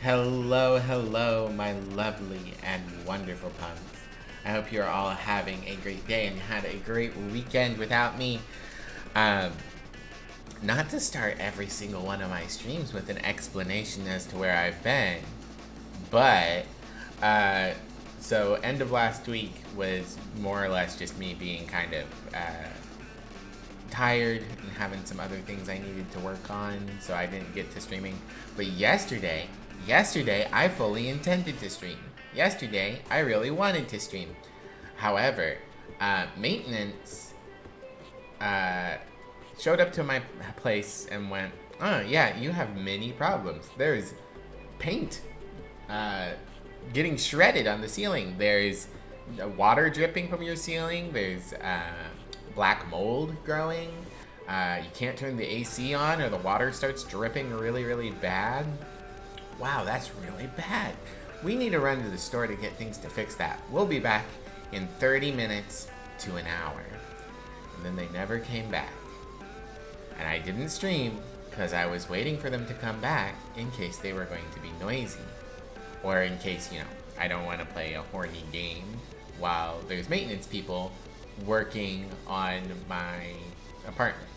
Hello, my lovely and wonderful puns. I hope you're all having a great day and had a great weekend without me. Um, Not to start every single one of my streams with an explanation as to where I've been, but uh, so end of last week was more or less just me being kind of tired and having some other things I needed to work on, so I didn't get to streaming. But yesterday I fully intended to stream. Yesterday I really wanted to stream. However, maintenance showed up to my place and went, "Oh yeah, you have many problems. There's paint uh, getting shredded on the ceiling. There's water dripping from your ceiling. There's black mold growing. You can't turn the AC on or the water starts dripping really bad. Wow, that's really bad. We need to run to the store to get things to fix that. We'll be back in 30 minutes to an hour." And then they never came back. And I didn't stream because I was waiting for them to come back in case they were going to be noisy. Or in case, I don't want to play a horny game while there's maintenance people working on my apartment.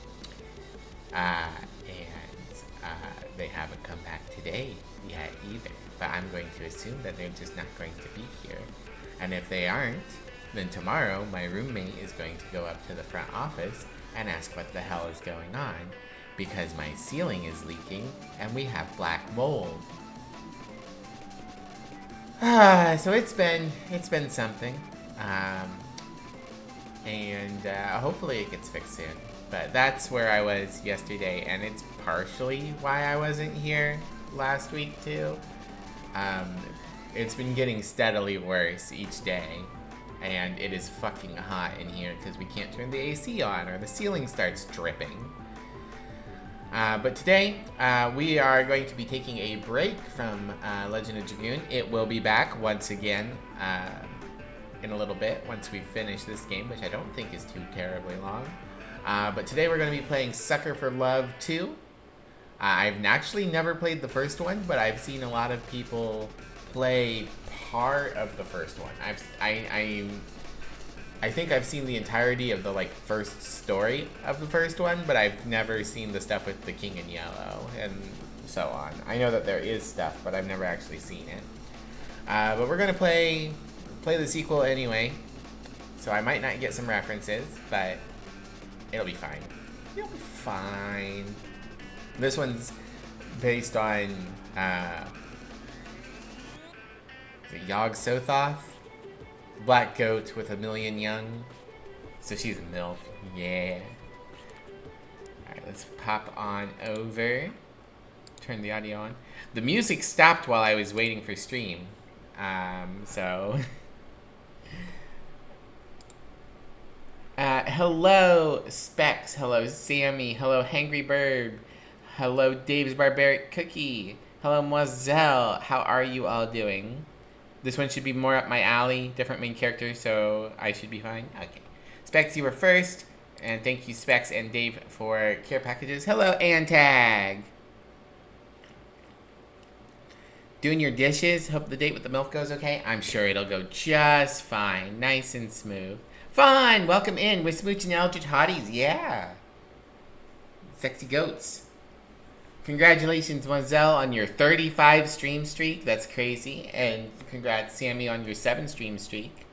They haven't come back today yet either. But I'm going to assume that they're just not going to be here. And if they aren't, then tomorrow my roommate is going to go up to the front office and ask what the hell is going on because my ceiling is leaking and we have black mold. So it's been something. And hopefully it gets fixed soon. But that's where I was yesterday, and it's partially why I wasn't here last week too. It's been getting steadily worse each day, and it is fucking hot in here because we can't turn the AC on or the ceiling starts dripping. But today, we are going to be taking a break from Legend of Dragoon. It will be back once again in a little bit once we finish this game, which I don't think is too terribly long. But today we're going to be playing Sucker for Love 2. I've actually never played the first one, but I've seen a lot of people play part of the first one. I think I've seen the entirety of the first story of the first one, but I've never seen the stuff with the King in Yellow and so on. I know that there is stuff, but I've never actually seen it. But we're gonna play the sequel anyway, so I might not get some references, but it'll be fine. It'll be fine. This one's based on Yog Sothoth, black goat with a million young. So she's a MILF. Yeah. Alright, let's pop on over. Turn the audio on. The music stopped while I was waiting for stream. So... hello, Specs. Hello, Sammy. Hello, Hangry Bird. Hello, Dave's Barbaric Cookie. Hello, Moiselle. How are you all doing? This one should be more up my alley. Different main character, so I should be fine. Okay. Specs, you were first. And thank you, Specs and Dave, for care packages. Hello, Antag. Doing your dishes? Hope the date with the MILF goes okay? I'm sure it'll go just fine. Nice and smooth. Fun! Welcome in with Smooch and Eldritch Hotties. Yeah. Sexy goats. Congratulations, Mozelle, on your 35 stream streak. That's crazy. And congrats, Sammy, on your 7 stream streak.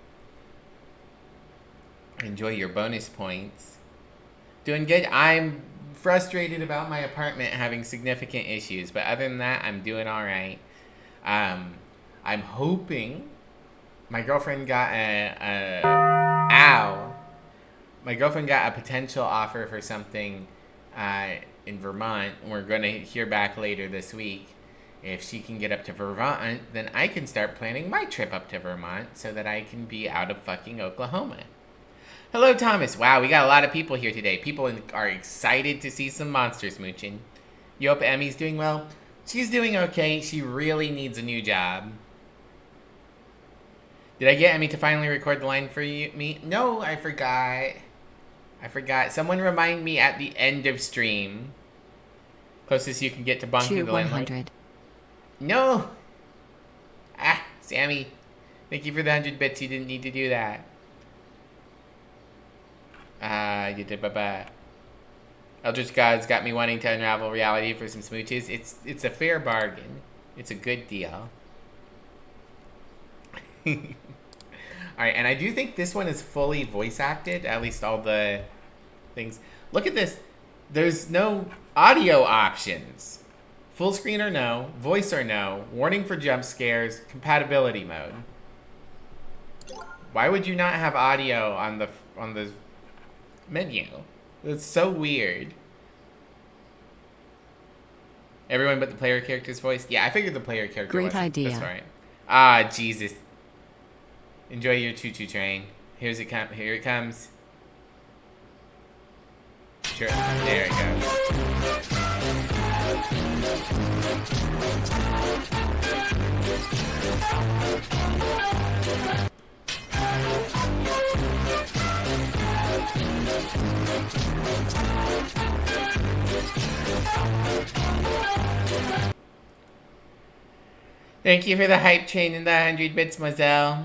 Enjoy your bonus points. Doing good. I'm frustrated about my apartment having significant issues, but other than that, I'm doing all right. I'm hoping my girlfriend got my girlfriend got a potential offer for something in Vermont. We're going to hear back later this week. If she can get up to Vermont, then I can start planning my trip up to Vermont so that I can be out of fucking Oklahoma. Hello, Thomas. Wow, we got a lot of people here today. People are excited to see some monsters mooching. You hope Emmy's doing well? She's doing okay. She really needs a new job. Did I get Emmy to finally record the line for me? No, I forgot. Someone remind me at the end of stream. Closest you can get to bonking the landlord. 100. No, Sammy, thank you for the 100 bits. You didn't need to do that. You did. Bye-bye. Eldritch Gods got me wanting to unravel reality for some smooches. It's a fair bargain. It's a good deal. Alright, and I do think this one is fully voice acted. At least all the things. Look at this. There's no audio options. Full screen or no. Voice or no. Warning for jump scares. Compatibility mode. Why would you not have audio on the menu? It's so weird. Everyone but the player character's voice? Yeah, I figured the player character was. Great idea. That's right. Ah, Jesus. Enjoy your choo-choo train. Here it comes. Sure. There it goes. Thank you for the hype train and the 100 bits, Mozelle.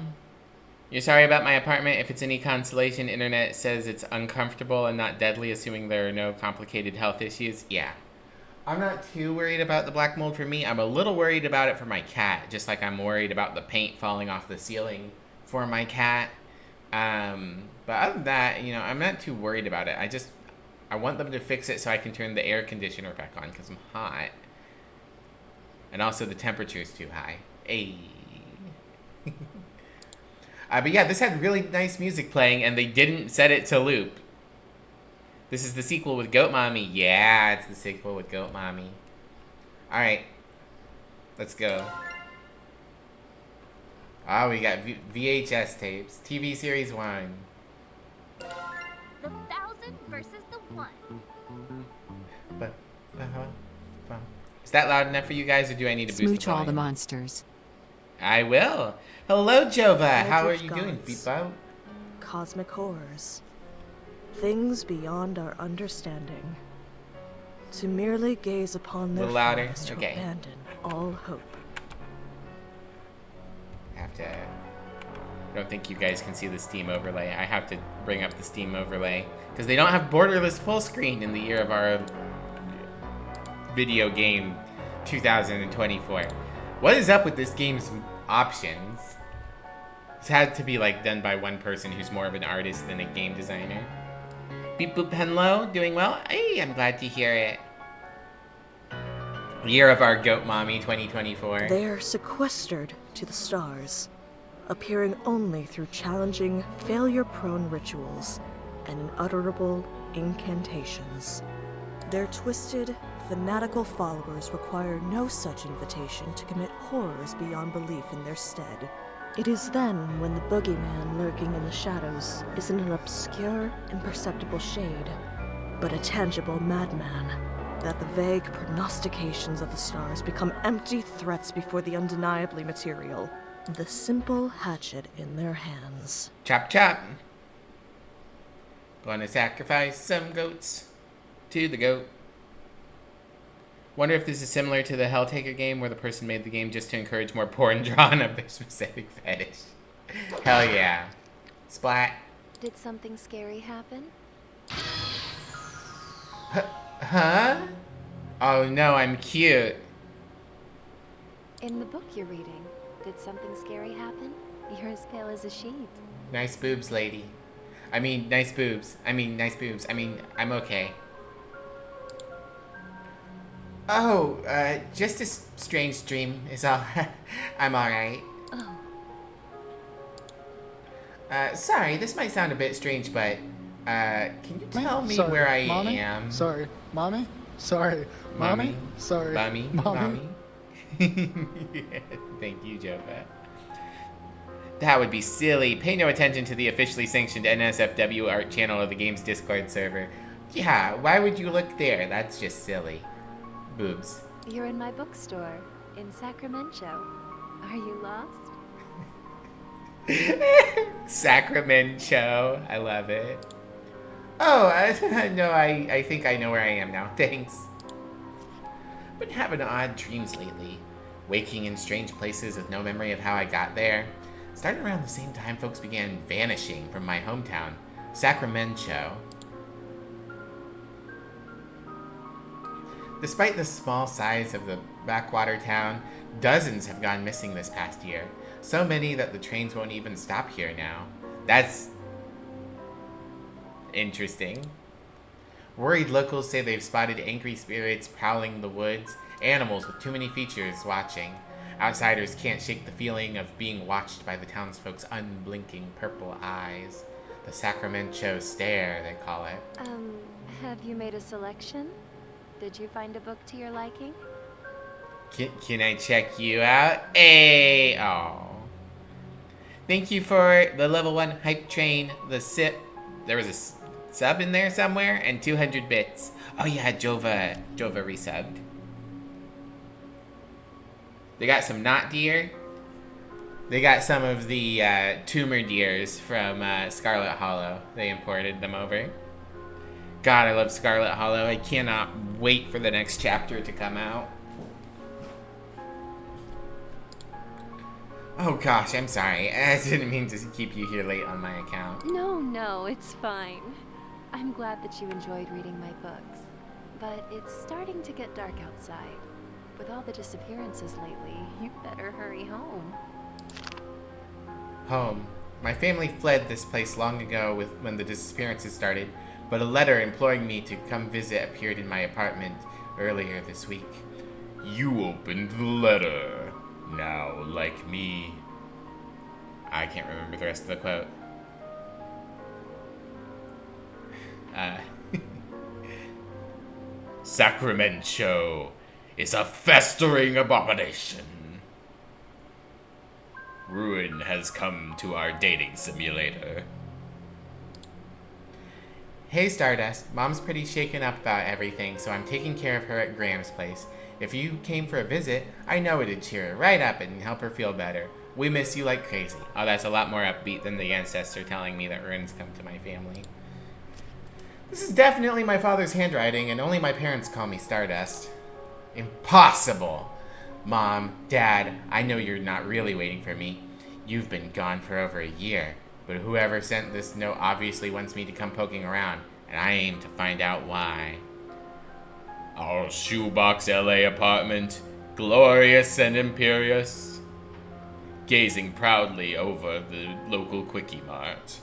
You're sorry about my apartment. If it's any consolation, internet says it's uncomfortable and not deadly, assuming there are no complicated health issues. Yeah. I'm not too worried about the black mold for me. I'm a little worried about it for my cat, just like I'm worried about the paint falling off the ceiling for my cat. But other than that, you know, I'm not too worried about it. I want them to fix it so I can turn the air conditioner back on because I'm hot. And also the temperature is too high. Ayy. But yeah, this had really nice music playing, and they didn't set it to loop. This is the sequel with Goat Mommy. Yeah, it's the sequel with Goat Mommy. Alright. Let's go. Ah, we got VHS tapes. TV Series 1. The 1,000 versus the 1. Is that loud enough for you guys, or do I need to boost the volume? Smooch all the monsters. I will. Hello, Jova. How are you doing, Beepo? Cosmic horrors. Things beyond our understanding. To merely gaze upon their louder. is to Okay. abandon all hope. I don't think you guys can see the Steam overlay. I have to bring up the Steam overlay because they don't have borderless full screen in the year of our video game 2024. What is up with this game's options? This had to be like done by one person who's more of an artist than a game designer. Beep boop hello, doing well? Hey, I'm glad to hear it. Year of our Goat Mommy 2024. They are sequestered to the stars, appearing only through challenging, failure-prone rituals and unutterable incantations. Their twisted, fanatical followers require no such invitation to commit horrors beyond belief in their stead. It is then when the boogeyman lurking in the shadows isn't an obscure, imperceptible shade, but a tangible madman, that the vague prognostications of the stars become empty threats before the undeniably material. The simple hatchet in their hands. Chop chop. Gonna sacrifice some goats to the goat. Wonder if this is similar to the Helltaker game where the person made the game just to encourage more porn drawn of their specific fetish. Hell yeah. Splat. Did something scary happen? Huh? Oh no, I'm cute. In the book you're reading, did something scary happen? You're as pale as a sheet. Nice boobs, lady. I mean, nice boobs. I mean, nice boobs. I mean, I'm okay. Oh, just a strange dream is all. I'm alright. Oh. Sorry, this might sound a bit strange, but, can you tell me where I am? Sorry, Mommy? Sorry, Mommy? Sorry, Mommy? Mommy? Thank you, Jova. That would be silly. Pay no attention to the officially sanctioned NSFW art channel of the game's Discord server. Yeah, why would you look there? That's just silly. Boobs. You're in my bookstore in Sacramento. Are you lost? Sacramento. I love it. Oh, no, I think I know where I am now. Thanks. Been having odd dreams lately. waking in strange places with no memory of how I got there. Starting around the same time folks began vanishing from my hometown, Sacramento. Despite the small size of the backwater town, dozens have gone missing this past year. So many that the trains won't even stop here now. That's interesting. Worried locals say they've spotted angry spirits prowling the woods, animals with too many features watching. Outsiders can't shake the feeling of being watched by the townsfolk's unblinking purple eyes. The Sacramento stare, they call it. Have you made a selection? Did you find a book to your liking? Can I check you out? Hey! Oh. Thank you for the level 1 hype train, the sip. There was a sub in there somewhere, and 200 bits. Oh yeah, Jova resubbed. They got some knot deer. They got some of the tumor deers from Scarlet Hollow. They imported them over. God, I love Scarlet Hollow. I cannot wait for the next chapter to come out. Oh gosh, I'm sorry. I didn't mean to keep you here late on my account. No, it's fine. I'm glad that you enjoyed reading my books. But it's starting to get dark outside. With all the disappearances lately, you better hurry home. Home. My family fled this place long ago when the disappearances started, but a letter imploring me to come visit appeared in my apartment earlier this week. You opened the letter. Now, like me. I can't remember the rest of the quote. Sacramento is a festering abomination. Ruin has come to our dating simulator. Hey Stardust, Mom's pretty shaken up about everything, so I'm taking care of her at Graham's place. If you came for a visit, I know it'd cheer her right up and help her feel better. We miss you like crazy. Oh, that's a lot more upbeat than the ancestor telling me that ruins come to my family. This is definitely my father's handwriting, and only my parents call me Stardust. Impossible! Mom, Dad, I know you're not really waiting for me. You've been gone for over a year, but whoever sent this note obviously wants me to come poking around, and I aim to find out why. Our shoebox LA apartment, glorious and imperious, gazing proudly over the local Quickie Mart.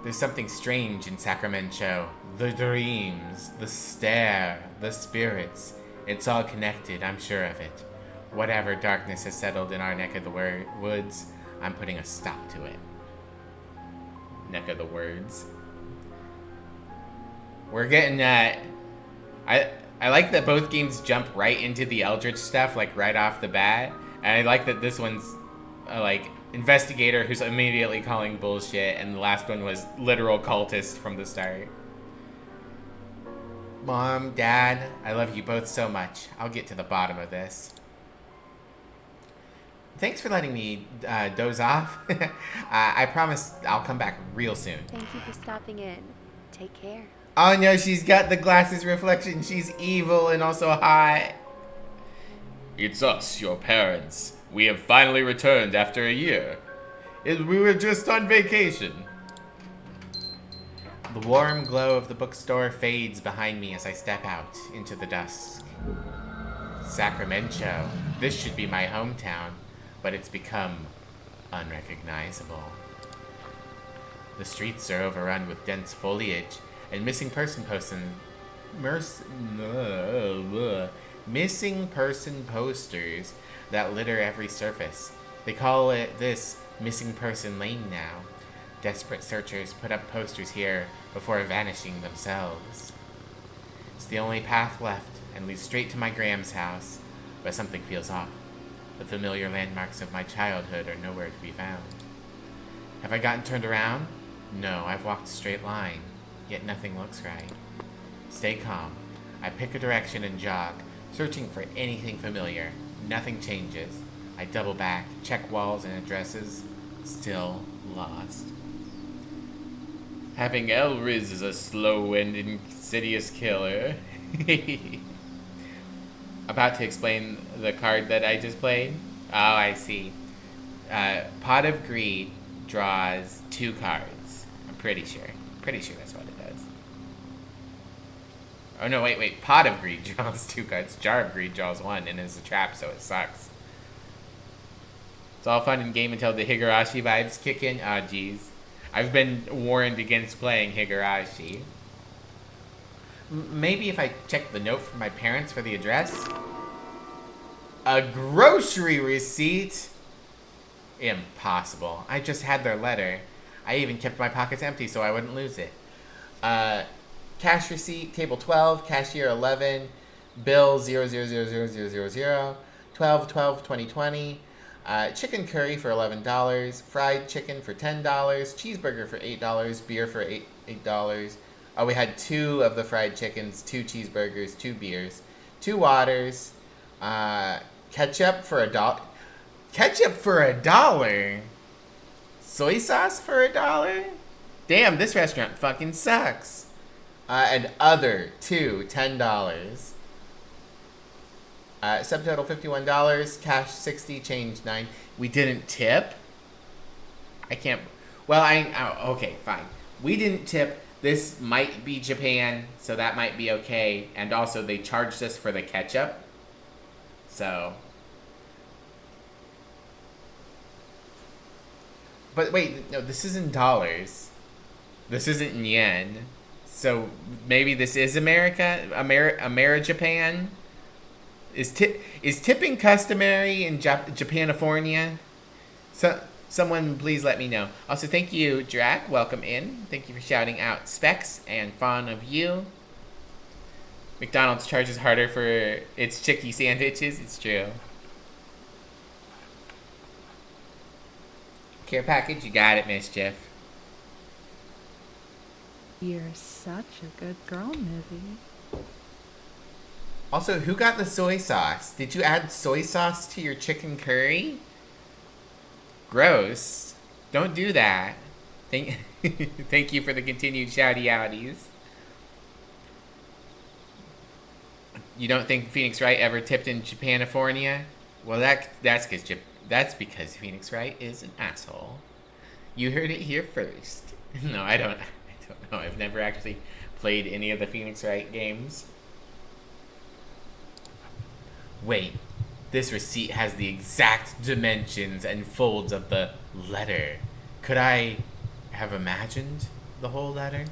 There's something strange in Sacramento. The dreams, the stare, the spirits. It's all connected, I'm sure of it. Whatever darkness has settled in our neck of the woods, I'm putting a stop to it. Neck of the words. We're getting that. I like that both games jump right into the Eldritch stuff, like right off the bat. And I like that this one's like investigator who's immediately calling bullshit, and the last one was literal cultist from the start. Mom, Dad, I love you both so much. I'll get to the bottom of this. Thanks for letting me doze off. I promise I'll come back real soon. Thank you for stopping in. Take care. Oh no, she's got the glasses reflection. She's evil and also hot. It's us, your parents. We have finally returned after a year. We were just on vacation. The warm glow of the bookstore fades behind me as I step out into the dusk. Sacramento. This should be my hometown, but it's become unrecognizable. The streets are overrun with dense foliage and missing person posters that litter every surface. They call it this Missing Person Lane now. Desperate searchers put up posters here before vanishing themselves. It's the only path left and leads straight to my Graham's house, but something feels off. The familiar landmarks of my childhood are nowhere to be found. Have I gotten turned around? No, I've walked a straight line, yet nothing looks right. Stay calm. I pick a direction and jog, searching for anything familiar. Nothing changes. I double back, check walls and addresses. Still lost. Having Elriz is a slow and insidious killer. About to explain the card that I just played. Oh, I see. Pot of Greed draws 2 cards. I'm pretty sure. Pretty sure that's what it does. Oh no, wait. Pot of Greed draws 2 cards. Jar of Greed draws 1 and is a trap, so it sucks. It's all fun and game until the Higurashi vibes kick in. Ah, jeez. I've been warned against playing Higurashi. Maybe if I check the note from my parents for the address. A grocery receipt? Impossible. I just had their letter. I even kept my pockets empty so I wouldn't lose it. Cash receipt, table 12, cashier 11, bill 0000000, 12/12/2020. Chicken curry for $11, fried chicken for $10, cheeseburger for $8, beer for $8. Oh, we had 2 of the fried chickens, 2 cheeseburgers, 2 beers, 2 waters, ketchup for $1. Ketchup for $1? Soy sauce for $1? Damn, this restaurant fucking sucks. And other, 2, $10. Subtotal $51, cash $60, change $9. We didn't tip? I can't. Well, okay, fine. We didn't tip. This might be Japan, so that might be okay. And also, they charged us for the ketchup. So. But wait, no, this is in dollars. This isn't in yen. So maybe this is America? Japan? Is tipping customary in Japanifornia? So, someone please let me know. Also, thank you, Drac. Welcome in. Thank you for shouting out Specs and fond of you. McDonald's charges harder for its chicky sandwiches. It's true. Care package, you got it, Mischief. You're such a good girl, Movie. Also, who got the soy sauce? Did you add soy sauce to your chicken curry? Gross. Don't do that. Thank you for the continued shouty outies. You don't think Phoenix Wright ever tipped in Japanifornia? Well, that's because Phoenix Wright is an asshole. You heard it here first. No, I don't know. I've never actually played any of the Phoenix Wright games. Wait, this receipt has the exact dimensions and folds of the letter. Could I have imagined the whole letter?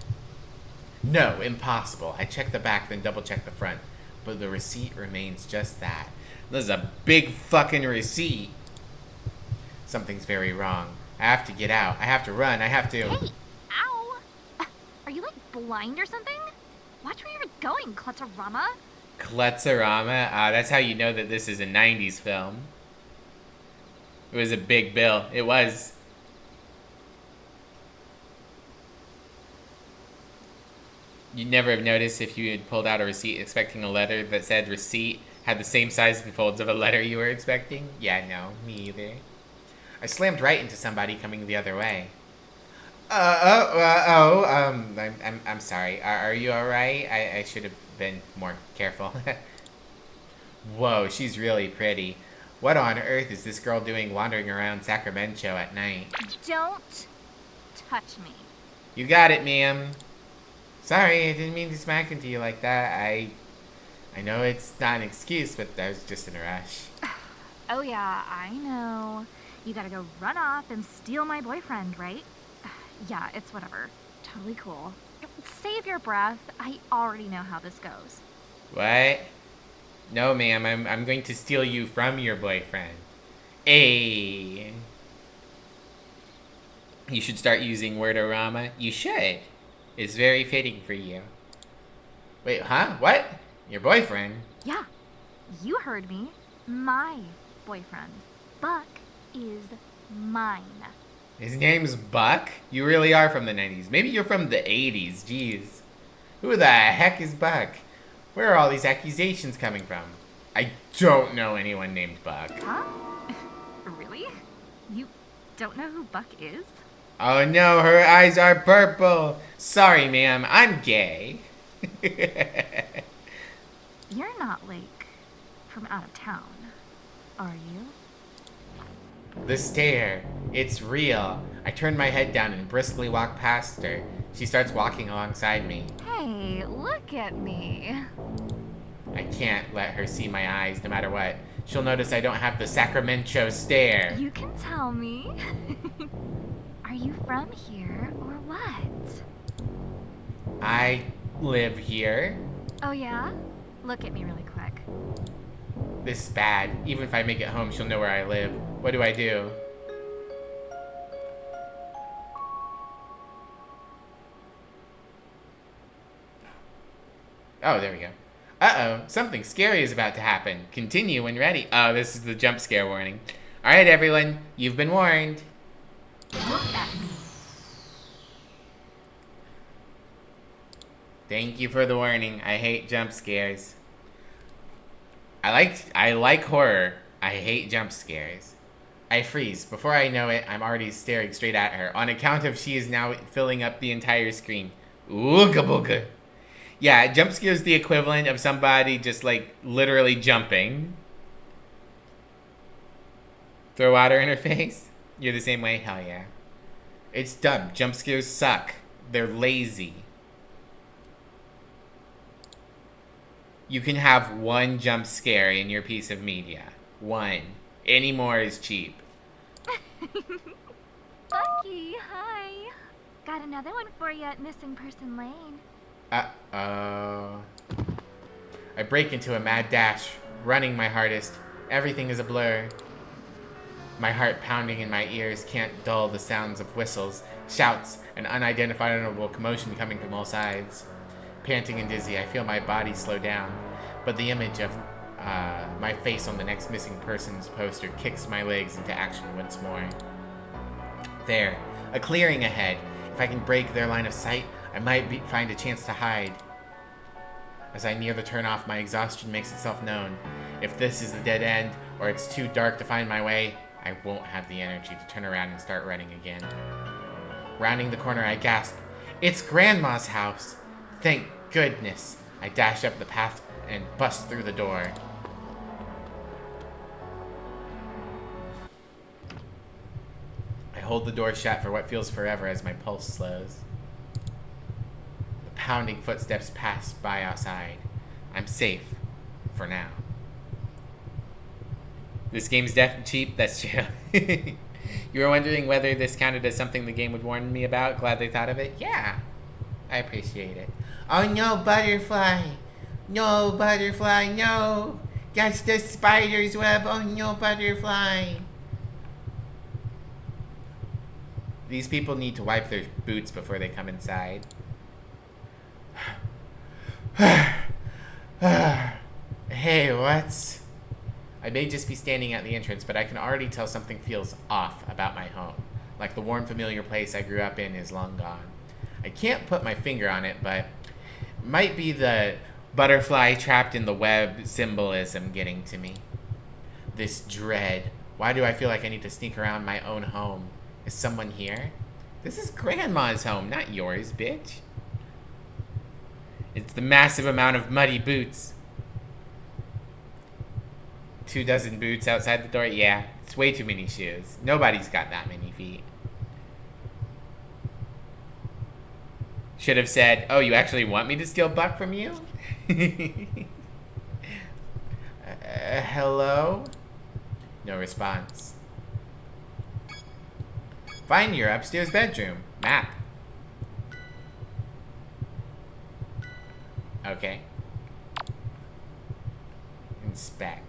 No, impossible. I checked the back, then double checked the front. But the receipt remains just that. This is a big fucking receipt. Something's very wrong. I have to get out. I have to run. I have to... Hey! Ow! Are you, like, blind or something? Watch where you're going, Clutterama. Kletzerama? That's how you know that this is a 90s film. It was a big bill. It was. You'd never have noticed if you had pulled out a receipt expecting a letter that said receipt had the same size and folds of a letter you were expecting? Yeah, no, me either. I slammed right into somebody coming the other way. I'm sorry. Are you alright? I should have been more careful. Whoa, she's really pretty. What on earth is this girl doing wandering around Sacramento at night? Don't touch me. You got it, ma'am. Sorry, I didn't mean to smack into you like that. I know it's not an excuse, but I was just in a rush. Oh yeah, I know. You gotta go run off and steal my boyfriend, right? Yeah, it's whatever. Totally cool. Save your breath. I already know how this goes. What? No, ma'am. I'm going to steal you from your boyfriend. Ayy. You should start using Wordorama. You should. It's very fitting for you. Wait, huh? What? Your boyfriend? Yeah, you heard me. My boyfriend. Buck is mine. His name's Buck? You really are from the 90s. Maybe you're from the 80s. Jeez. Who the heck is Buck? Where are all these accusations coming from? I don't know anyone named Buck. Huh? Really? You don't know who Buck is? Oh no, her eyes are purple. Sorry, ma'am, I'm gay. You're not, like, from out of town, are you? The stare. It's real. I turn my head down and briskly walk past her. She starts walking alongside me. Hey, look at me. I can't let her see my eyes no matter what. She'll notice I don't have the Sacramento stare. You can tell me. Are you from here or what? I live here. Oh yeah? Look at me really quick. This is bad. Even if I make it home, she'll know where I live. What do I do? Oh, there we go. Uh-oh, something scary is about to happen. Continue when ready. Oh, this is the jump scare warning. Alright, everyone, you've been warned. Look at me. Thank you for the warning. I hate jump scares. I like horror. I hate jump scares. I freeze. Before I know it, I'm already staring straight at her. On account of she is now filling up the entire screen. Ooga booga. Yeah, jump scare is the equivalent of somebody just like literally jumping. Throw water in her face? You're the same way? Hell yeah. It's dumb. Jump scares suck. They're lazy. You can have one jump scare in your piece of media. One. Any more is cheap. Bucky, hi. Got another one for you at Missing Person Lane. Uh-oh. I break into a mad dash, running my hardest. Everything is a blur. My heart pounding in my ears can't dull the sounds of whistles, shouts, and unidentifiable commotion coming from all sides. Panting and dizzy, I feel my body slow down, but the image of my face on the next missing persons poster kicks my legs into action once more. There, a clearing ahead. If I can break their line of sight, I might find a chance to hide. As I near the turnoff, my exhaustion makes itself known. If this is the dead end, or it's too dark to find my way, I won't have the energy to turn around and start running again. Rounding the corner, I gasp, "It's Grandma's house!" Thank goodness. I dash up the path and bust through the door. I hold the door shut for what feels forever as my pulse slows. The pounding footsteps pass by outside. I'm safe. For now. This game's cheap, that's true. You were wondering whether this counted as something the game would warn me about? Glad they thought of it? Yeah. I appreciate it. Oh no, butterfly! No, butterfly, no! That's the spider's web! Oh no, butterfly! These people need to wipe their boots before they come inside. Hey, what's... I may just be standing at the entrance, but I can already tell something feels off about my home. Like the warm, familiar place I grew up in is long gone. I can't put my finger on it, but it might be the butterfly trapped in the web symbolism getting to me. This dread. Why do I feel like I need to sneak around my own home? Is someone here? This is Grandma's home, not yours, bitch. It's the massive amount of muddy boots. 24 boots outside the door? Yeah, it's way too many shoes. Nobody's got that many feet. Should have said, oh, you actually want me to steal Buck from you? Hello? No response. Find your upstairs bedroom. Map. Okay. Inspect.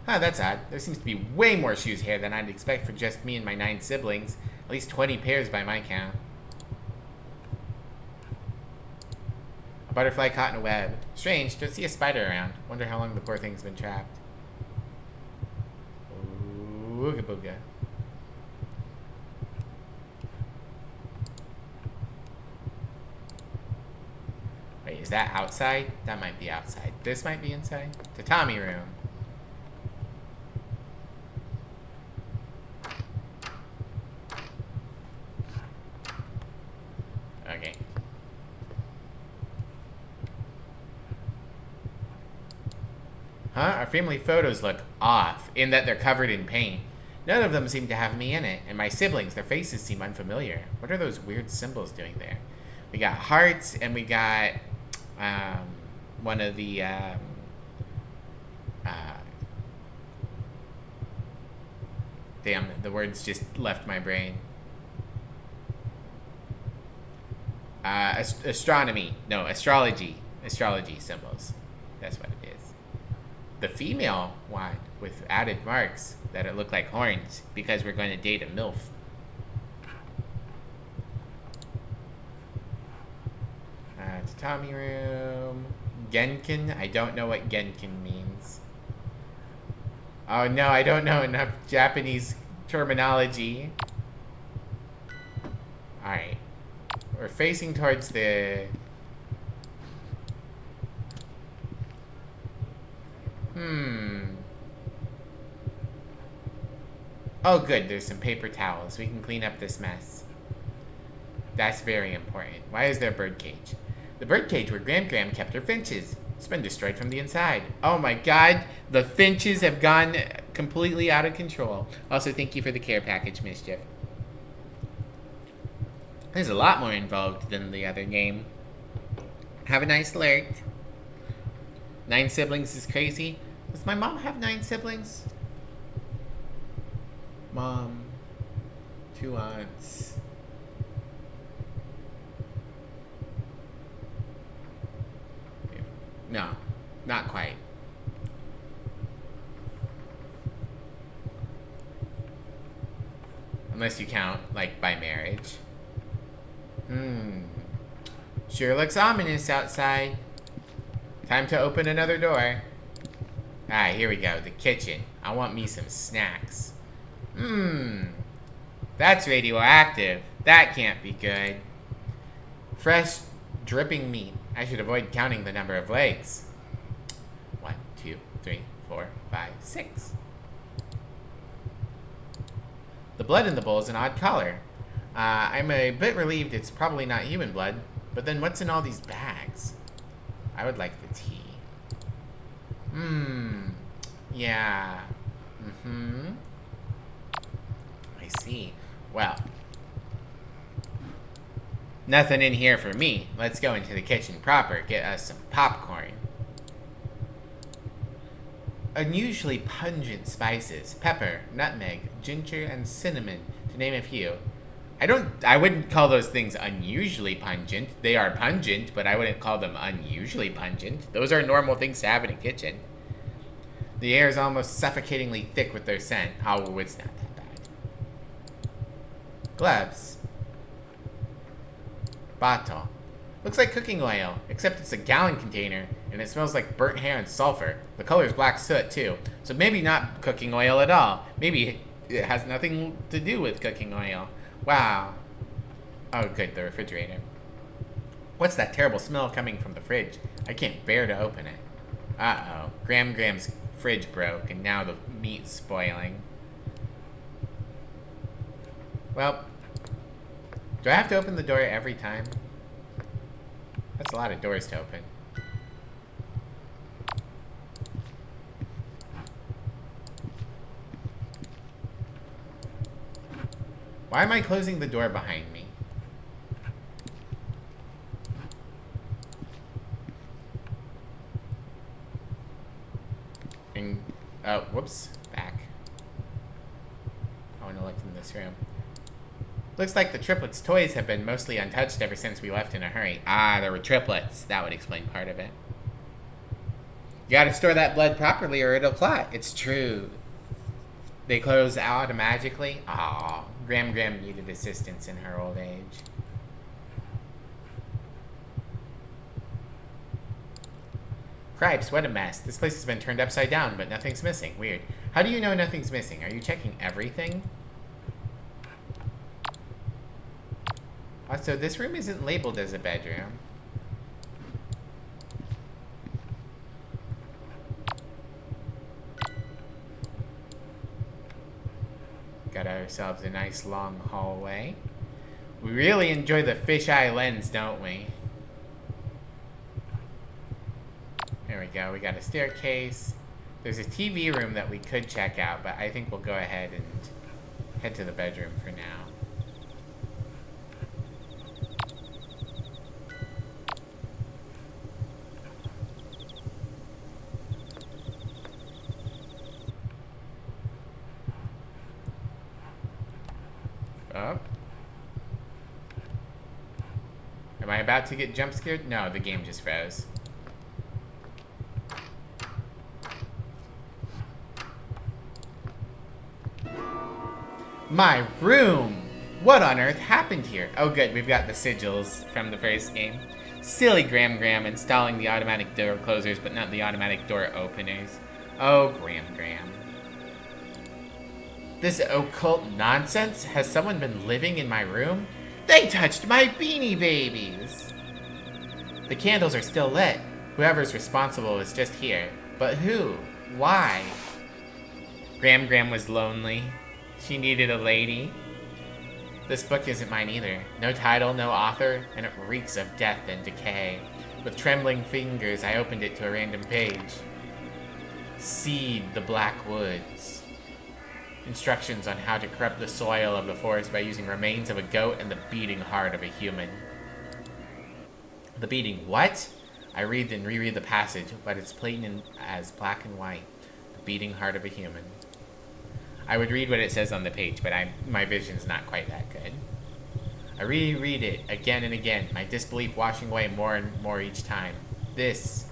Huh, that's odd. There seems to be way more shoes here than I'd expect for just me and my 9 siblings. At least 20 pairs by my count. A butterfly caught in a web. Strange, don't see a spider around. Wonder how long the poor thing's been trapped. Ooga booga. Wait, is that outside? That might be outside. This might be inside. Tatami room. Huh? Our family photos look off in that they're covered in paint. None of them seem to have me in it, and my siblings, their faces seem unfamiliar. What are those weird symbols doing there? We got hearts, and we got one of the damn, the words just left my brain. Astrology symbols. That's what it is. The female one with added marks that it look like horns because we're going to date a MILF. Tatami room. Genkin. I don't know what Genkin means. Oh no, I don't know enough Japanese terminology. Alright. We're facing towards the... Oh good, there's some paper towels. We can clean up this mess. That's very important. Why is there a bird cage? The bird cage where Gram kept her finches. It's been destroyed from the inside. Oh my god, the finches have gone completely out of control. Also, thank you for the care package, Mischief. There's a lot more involved than the other game. Have a nice lurk. 9 siblings is crazy. Does my mom have 9 siblings? Mom. 2 aunts. No, not quite. Unless you count, like, by marriage. Sure looks ominous outside. Time to open another door. Ah, here we go, the kitchen. I want me some snacks. That's radioactive. That can't be good. Fresh, dripping meat. I should avoid counting the number of legs. 1, 2, 3, 4, 5, 6. The blood in the bowl is an odd color. I'm a bit relieved it's probably not human blood, but then what's in all these bags? I would like the tea. Yeah. I see. Well. Nothing in here for me. Let's go into the kitchen proper, get us some popcorn. Unusually pungent spices, pepper, nutmeg, ginger, and cinnamon, to name a few. I wouldn't call those things unusually pungent. They are pungent, but I wouldn't call them unusually pungent. Those are normal things to have in a kitchen. The air is almost suffocatingly thick with their scent. Oh, it's not that bad. Gloves. Bottle. Looks like cooking oil, except it's a gallon container, and it smells like burnt hair and sulfur. The color is black soot, too. So maybe not cooking oil at all. Maybe it has nothing to do with cooking oil. Wow. Oh, good, the refrigerator. What's that terrible smell coming from the fridge? I can't bear to open it. Uh-oh. Gram's fridge broke, and now the meat's spoiling. Well, do I have to open the door every time? That's a lot of doors to open. Why am I closing the door behind me? And, oh, whoops, back. I want to look in this room. Looks like the triplets' toys have been mostly untouched ever since we left in a hurry. Ah, there were triplets. That would explain part of it. You gotta store that blood properly or it'll clot. It's true. They close out magically. Aw, Gram needed assistance in her old age. Cripes, what a mess. This place has been turned upside down, but nothing's missing. Weird. How do you know nothing's missing? Are you checking everything? Also, this room isn't labeled as a bedroom. Got ourselves a nice long hallway. We really enjoy the fisheye lens, don't we? There we go. We got a staircase. There's a TV room that we could check out, but I think we'll go ahead and head to the bedroom for now. Oh. Am I about to get jump scared? No, the game just froze. My room! What on earth happened here? Oh good, we've got the sigils from the first game. Silly Gram Gram installing the automatic door closers but not the automatic door openers. Oh, Gram Gram. This occult nonsense? Has someone been living in my room? They touched my Beanie Babies! The candles are still lit. Whoever's responsible is just here. But who? Why? Gram Gram was lonely. She needed a lady. This book isn't mine either. No title, no author, and it reeks of death and decay. With trembling fingers, I opened it to a random page. Seed the Black Woods. Instructions on how to corrupt the soil of the forest by using remains of a goat and the beating heart of a human. The beating what? I read and reread the passage, but it's plain as black and white. The beating heart of a human. I would read what it says on the page, but my vision's not quite that good. I reread it again and again, my disbelief washing away more and more each time. This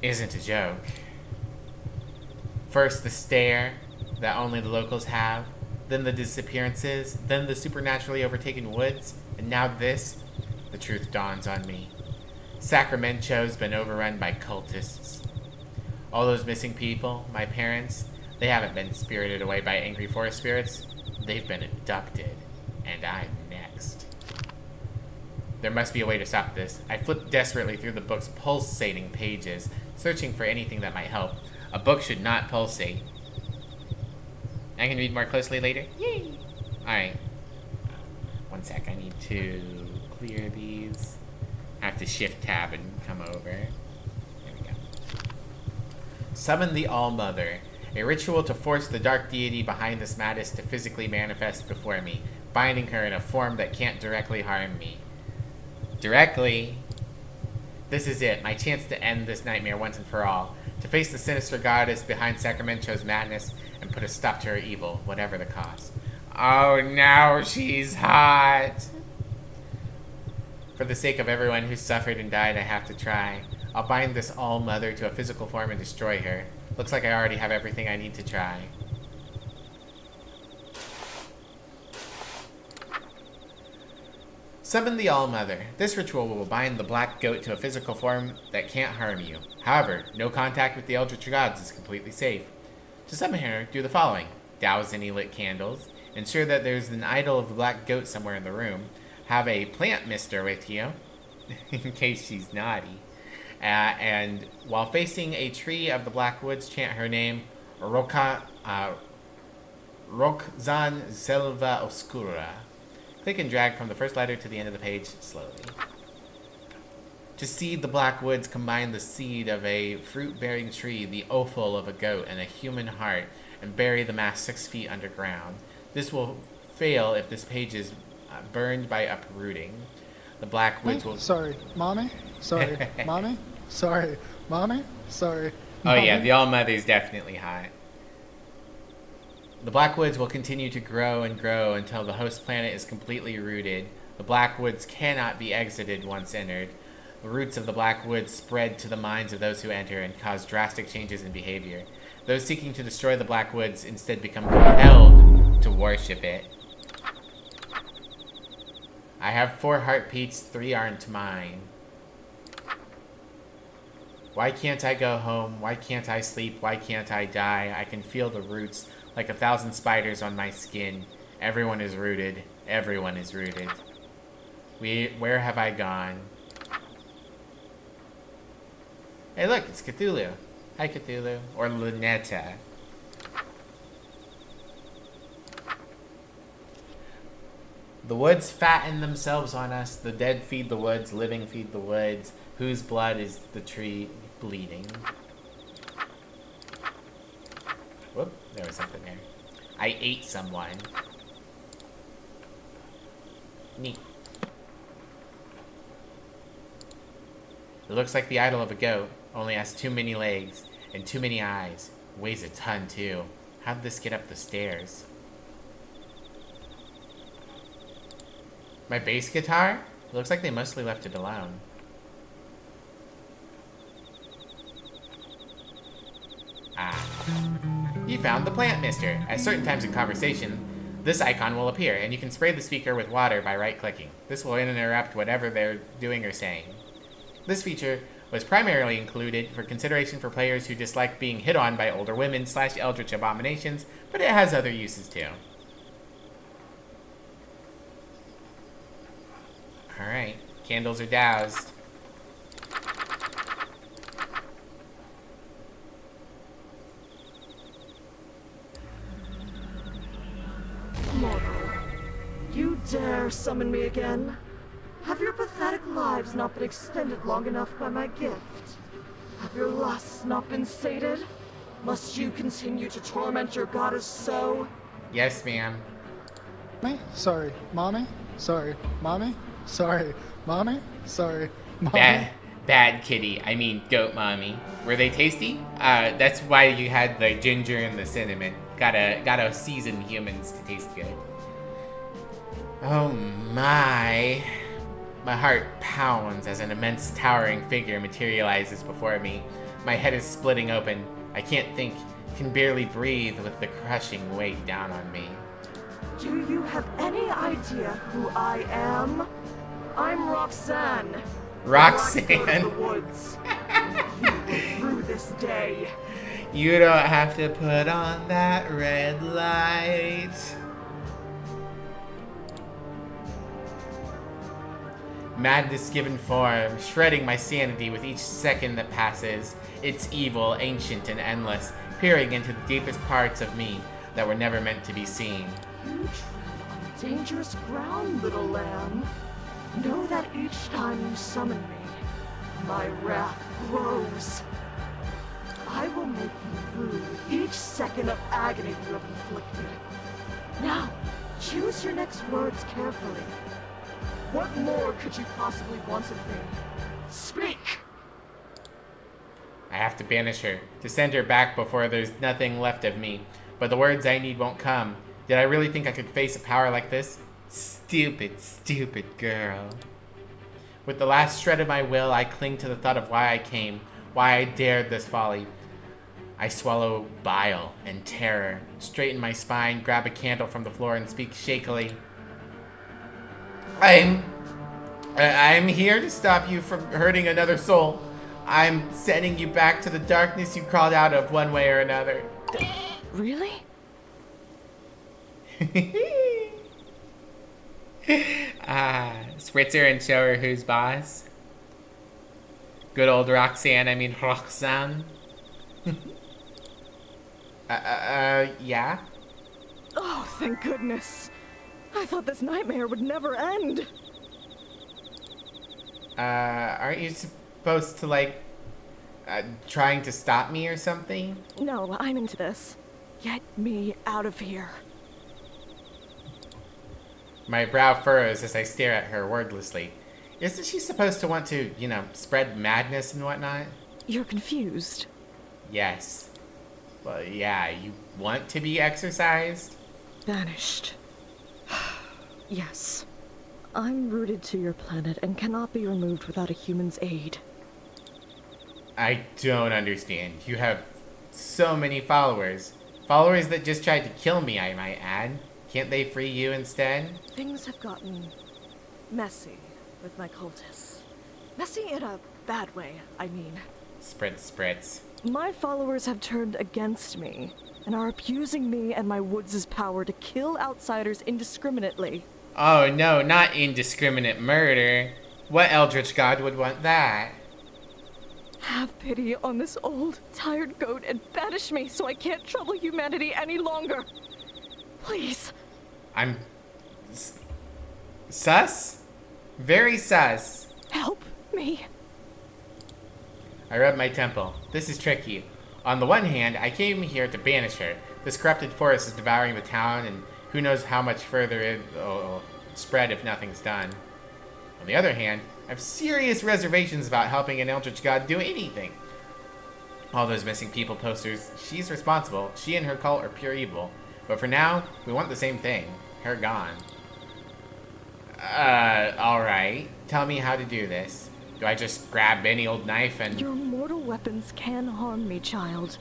isn't a joke. First the stare that only the locals have, then the disappearances, then the supernaturally overtaken woods, and now this. The truth dawns on me. Sacramento's been overrun by cultists. All those missing people, my parents, they haven't been spirited away by angry forest spirits. They've been abducted, and I'm next. There must be a way to stop this. I flipped desperately through the book's pulsating pages, searching for anything that might help. A book should not pulsate. I can read more closely later? Yay! Alright. One sec, I need to clear these. I have to shift tab and come over. There we go. Summon the All-Mother. A ritual to force the dark deity behind this madness to physically manifest before me, binding her in a form that can't directly harm me. Directly? This is it, my chance to end this nightmare once and for all. To face the sinister goddess behind Sacramento's madness and put a stop to her evil, whatever the cost. Oh, now she's hot! For the sake of everyone who suffered and died, I have to try. I'll bind this All-Mother to a physical form and destroy her. Looks like I already have everything I need to try. Summon the All-Mother. This ritual will bind the black goat to a physical form that can't harm you. However, no contact with the Eldritch Gods is completely safe. To summon her, do the following. Douse any lit candles. Ensure that there's an idol of the black goat somewhere in the room. Have a plant mister with you, in case she's naughty. And while facing a tree of the Black Woods, chant her name, Roxanne Selva Oscura. Click and drag from the first letter to the end of the page slowly. To seed the Black Woods, combine the seed of a fruit-bearing tree, the offal of a goat, and a human heart, and bury the mass 6 feet underground. This will fail if this page is burned by uprooting. The Black Woods will... Sorry, Mommy? Sorry, Mommy? Sorry, Mommy? Sorry. Oh yeah, the All-Mother's definitely hot. The Black Woods will continue to grow and grow until the host planet is completely rooted. The Black Woods cannot be exited once entered. The roots of the Black Woods spread to the minds of those who enter and cause drastic changes in behavior. Those seeking to destroy the Black Woods instead become compelled to worship it. I have 4 heartbeats, 3 aren't mine. Why can't I go home? Why can't I sleep? Why can't I die? I can feel the roots like 1,000 spiders on my skin. Everyone is rooted. Everyone is rooted. Where have I gone? Hey look, it's Cthulhu. Hi Cthulhu. Or Luneta. The woods fatten themselves on us. The dead feed the woods. Living feed the woods. Whose blood is the tree bleeding? Whoop, there was something there. I ate someone. Neat. It looks like the idol of a goat, only has too many legs and too many eyes. Weighs a ton, too. How'd this get up the stairs? My bass guitar? It looks like they mostly left it alone. Ah. You found the plant mister. At certain times in conversation, this icon will appear, and you can spray the speaker with water by right-clicking. This will interrupt whatever they're doing or saying. This feature was primarily included for consideration for players who dislike being hit on by older women / eldritch abominations, but it has other uses too. Alright, candles are doused. Mortal, you dare summon me again? Have your pathetic lives not been extended long enough by my gift? Have your lusts not been sated? Must you continue to torment your goddess so? Yes, ma'am. Me? Sorry. Mommy? Sorry. Mommy? Sorry. Mommy? Sorry. Mommy? Bad kitty. I mean, goat mommy. Were they tasty? That's why you had the ginger and the cinnamon. Gotta season humans to taste good. Oh my. My heart pounds as an immense towering figure materializes before me. My head is splitting open. I can't think, can barely breathe with the crushing weight down on me. Do you have any idea who I am? I'm Roxanne. Roxanne? Black Goat of the woods. You live through this day. You don't have to put on that red light. Madness given form, shredding my sanity with each second that passes. It's evil, ancient, and endless, peering into the deepest parts of me that were never meant to be seen. You tread on dangerous ground, little lamb. Know that each time you summon me, my wrath grows. I will make you rue each second of agony you have inflicted. Now, choose your next words carefully. What more could you possibly want of me? Speak! I have to banish her, to send her back before there's nothing left of me. But the words I need won't come. Did I really think I could face a power like this? Stupid, stupid girl. With the last shred of my will, I cling to the thought of why I came, why I dared this folly. I swallow bile and terror, straighten my spine, grab a candle from the floor, and speak shakily. I'm here to stop you from hurting another soul. I'm sending you back to the darkness you crawled out of one way or another. Really? Spritzer and show her who's boss. Good old Roxanne, I mean Roxanne. Yeah? Oh, thank goodness. I thought this nightmare would never end. Aren't you supposed to, like, trying to stop me or something? No, I'm into this. Get me out of here. My brow furrows as I stare at her wordlessly. Isn't she supposed to want to, you know, spread madness and whatnot? You're confused. Yes. Well, yeah, you want to be exorcised? Banished. Yes. I'm rooted to your planet and cannot be removed without a human's aid. I don't understand. You have so many followers. Followers that just tried to kill me, I might add. Can't they free you instead? Things have gotten messy with my cultists. Messy in a bad way, I mean. Spritz. My followers have turned against me and are abusing me and my woods' power to kill outsiders indiscriminately. Oh no, not indiscriminate murder. What eldritch god would want that? Have pity on this old, tired goat and banish me so I can't trouble humanity any longer. Please. I'm... sus? Very sus. Help me. I rub my temple. This is tricky. On the one hand, I came here to banish her. This corrupted force is devouring the town, and who knows how much further it'll spread if nothing's done. On the other hand, I have serious reservations about helping an eldritch god do anything. All those missing people posters, she's responsible. She and her cult are pure evil. But for now, we want the same thing. Her gone. Alright. Tell me how to do this. Do I just grab any old knife and... Your mortal weapons can harm me, child,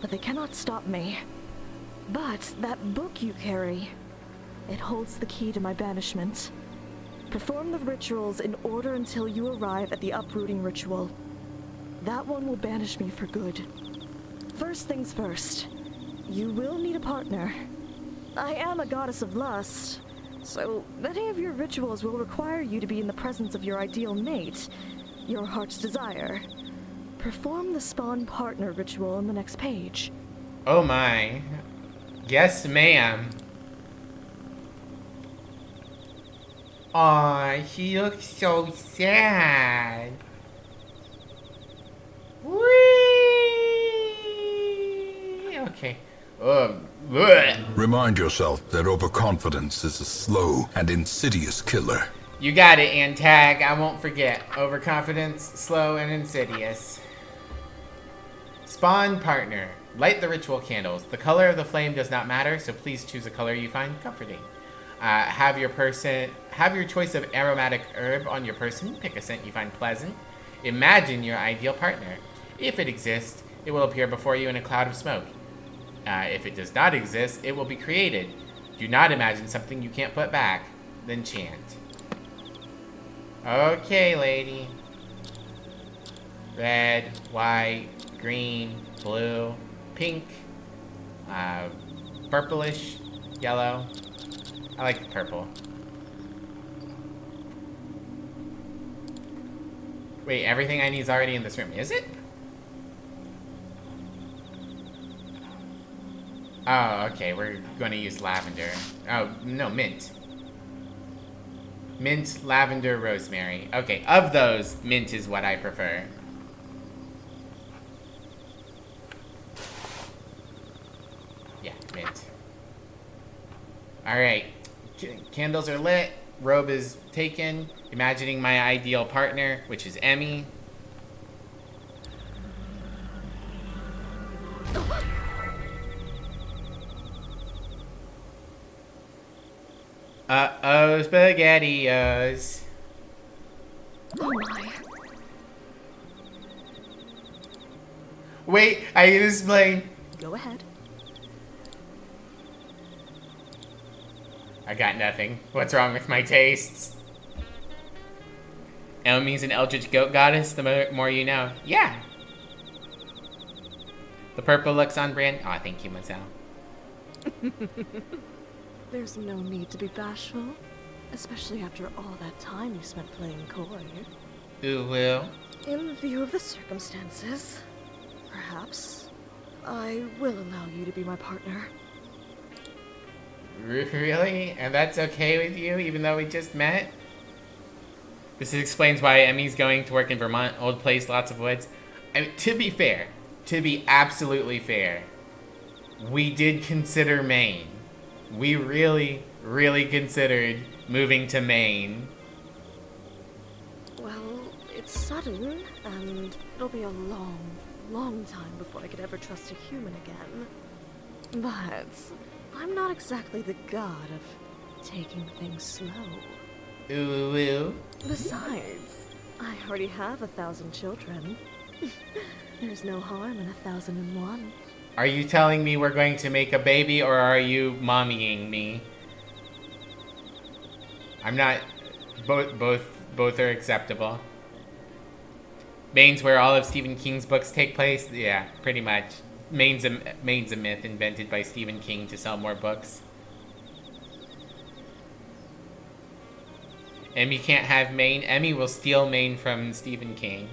but they cannot stop me. But that book you carry, it holds the key to my banishment. Perform the rituals in order until you arrive at the uprooting ritual. That one will banish me for good. First things first, you will need a partner. I am a goddess of lust, so many of your rituals will require you to be in the presence of your ideal mate, your heart's desire. Perform the spawn partner ritual on the next page. Oh my. Yes, ma'am. Aw, she looks so sad. Whee! Okay. Bleh. Remind yourself that overconfidence is a slow and insidious killer. You got it, Antag. I won't forget. Overconfidence, slow, and insidious. Spawn partner. Light the ritual candles. The color of the flame does not matter, so please choose a color you find comforting. Have your choice of aromatic herb on your person. Pick a scent you find pleasant. Imagine your ideal partner. If it exists, it will appear before you in a cloud of smoke. If it does not exist, it will be created. Do not imagine something you can't put back. Then chant. Okay, lady. Red, white, green, blue, pink, purplish, yellow. I like the purple. Wait, everything I need is already in this room, is it? Oh, okay, we're going to use lavender. Oh, no, mint. Mint, lavender, rosemary. Okay, of those, mint is what I prefer. Yeah, mint. Alright, candles are lit, robe is taken, imagining my ideal partner, which is Emmy. Uh-oh, SpaghettiOs. Oh my. Wait, I can explain. Go ahead. I got nothing. What's wrong with my tastes? Emmy's an eldritch goat goddess, the more you know. Yeah. The purple looks on brand. Aw, thank you, Marcel. There's no need to be bashful, especially after all that time you spent playing coy. Ooh, will. In view of the circumstances, perhaps I will allow you to be my partner. Really? And that's okay with you, even though we just met? This explains why Emmy's going to work in Vermont, old place, lots of woods. I mean, to be fair, to be absolutely fair, we did consider Maine. We really, really considered moving to Maine. Well, it's sudden, and it'll be a long, long time before I could ever trust a human again. But I'm not exactly the god of taking things slow. Ooh, ooh. Besides, I already have 1,000 children. There's no harm in 1,001. Are you telling me we're going to make a baby, or are you mommying me? I'm not. Both are acceptable. Maine's where all of Stephen King's books take place. Yeah, pretty much. Maine's a myth invented by Stephen King to sell more books. Emmy can't have Maine. Emmy will steal Maine from Stephen King.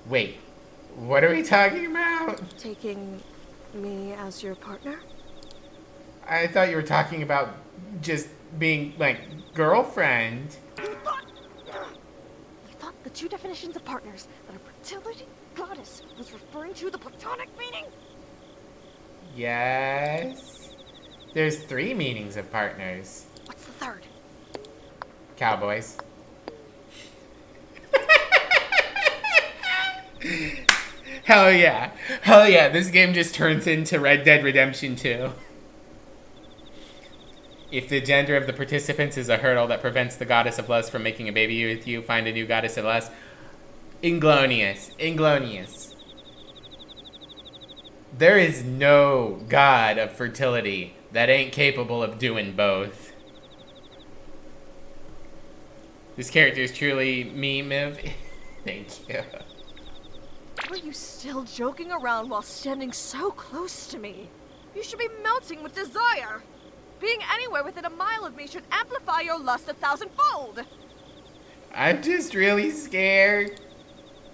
Wait. What are we talking about? Taking me as your partner? I thought you were talking about just being, like, girlfriend. You thought The two definitions of partners that a fertility goddess was referring to the platonic meaning? Yes. There's 3 meanings of partners. What's the third? Cowboys. Hell yeah. Hell yeah. This game just turns into Red Dead Redemption 2. If the gender of the participants is a hurdle that prevents the goddess of lust from making a baby with you, find a new goddess of lust. Inglonious. Inglonious. There is no god of fertility that ain't capable of doing both. This character is truly me, Miv. Thank you. Are you still joking around while standing so close to me? You should be melting with desire. Being anywhere within a mile of me should amplify your lust 1,000-fold. I'm just really scared.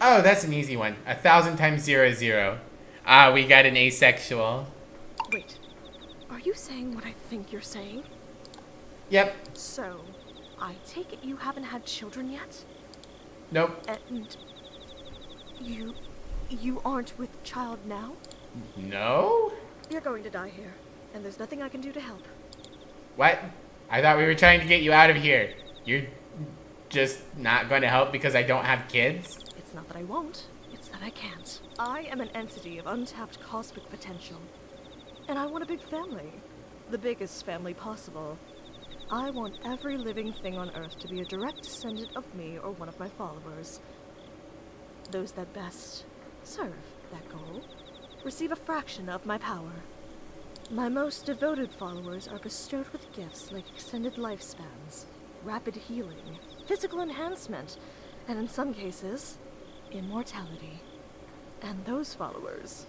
Oh, that's an easy one. 1,000 times 0 is 0. Ah, we got an asexual. Wait, are you saying what I think you're saying? Yep. So, I take it you haven't had children yet? Nope. And you aren't with child now? No? You're going to die here, and there's nothing I can do to help. What? I thought we were trying to get you out of here. You're just not going to help because I don't have kids? It's not that I won't, it's that I can't. I am an entity of untapped cosmic potential. And I want a big family. The biggest family possible. I want every living thing on Earth to be a direct descendant of me or one of my followers. Those that best serve that goal receive a fraction of my power. My most devoted followers are bestowed with gifts like extended lifespans, rapid healing, physical enhancement, and in some cases, immortality. And those followers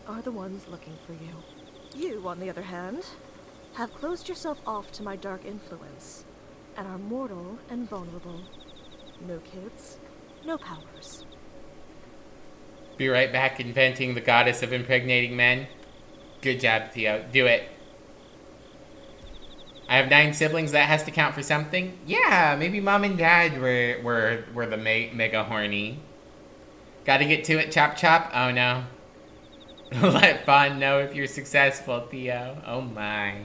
are the ones looking for you. You, on the other hand, have closed yourself off to my dark influence, and are mortal and vulnerable. No kids, no powers. Be right back inventing the goddess of impregnating men. Good job, Theo. Do it. I have 9 siblings. That has to count for something. Yeah, maybe mom and dad were the mega horny. Gotta get to it, chop chop. Oh no. Let Fawn know if you're successful, Theo. Oh my.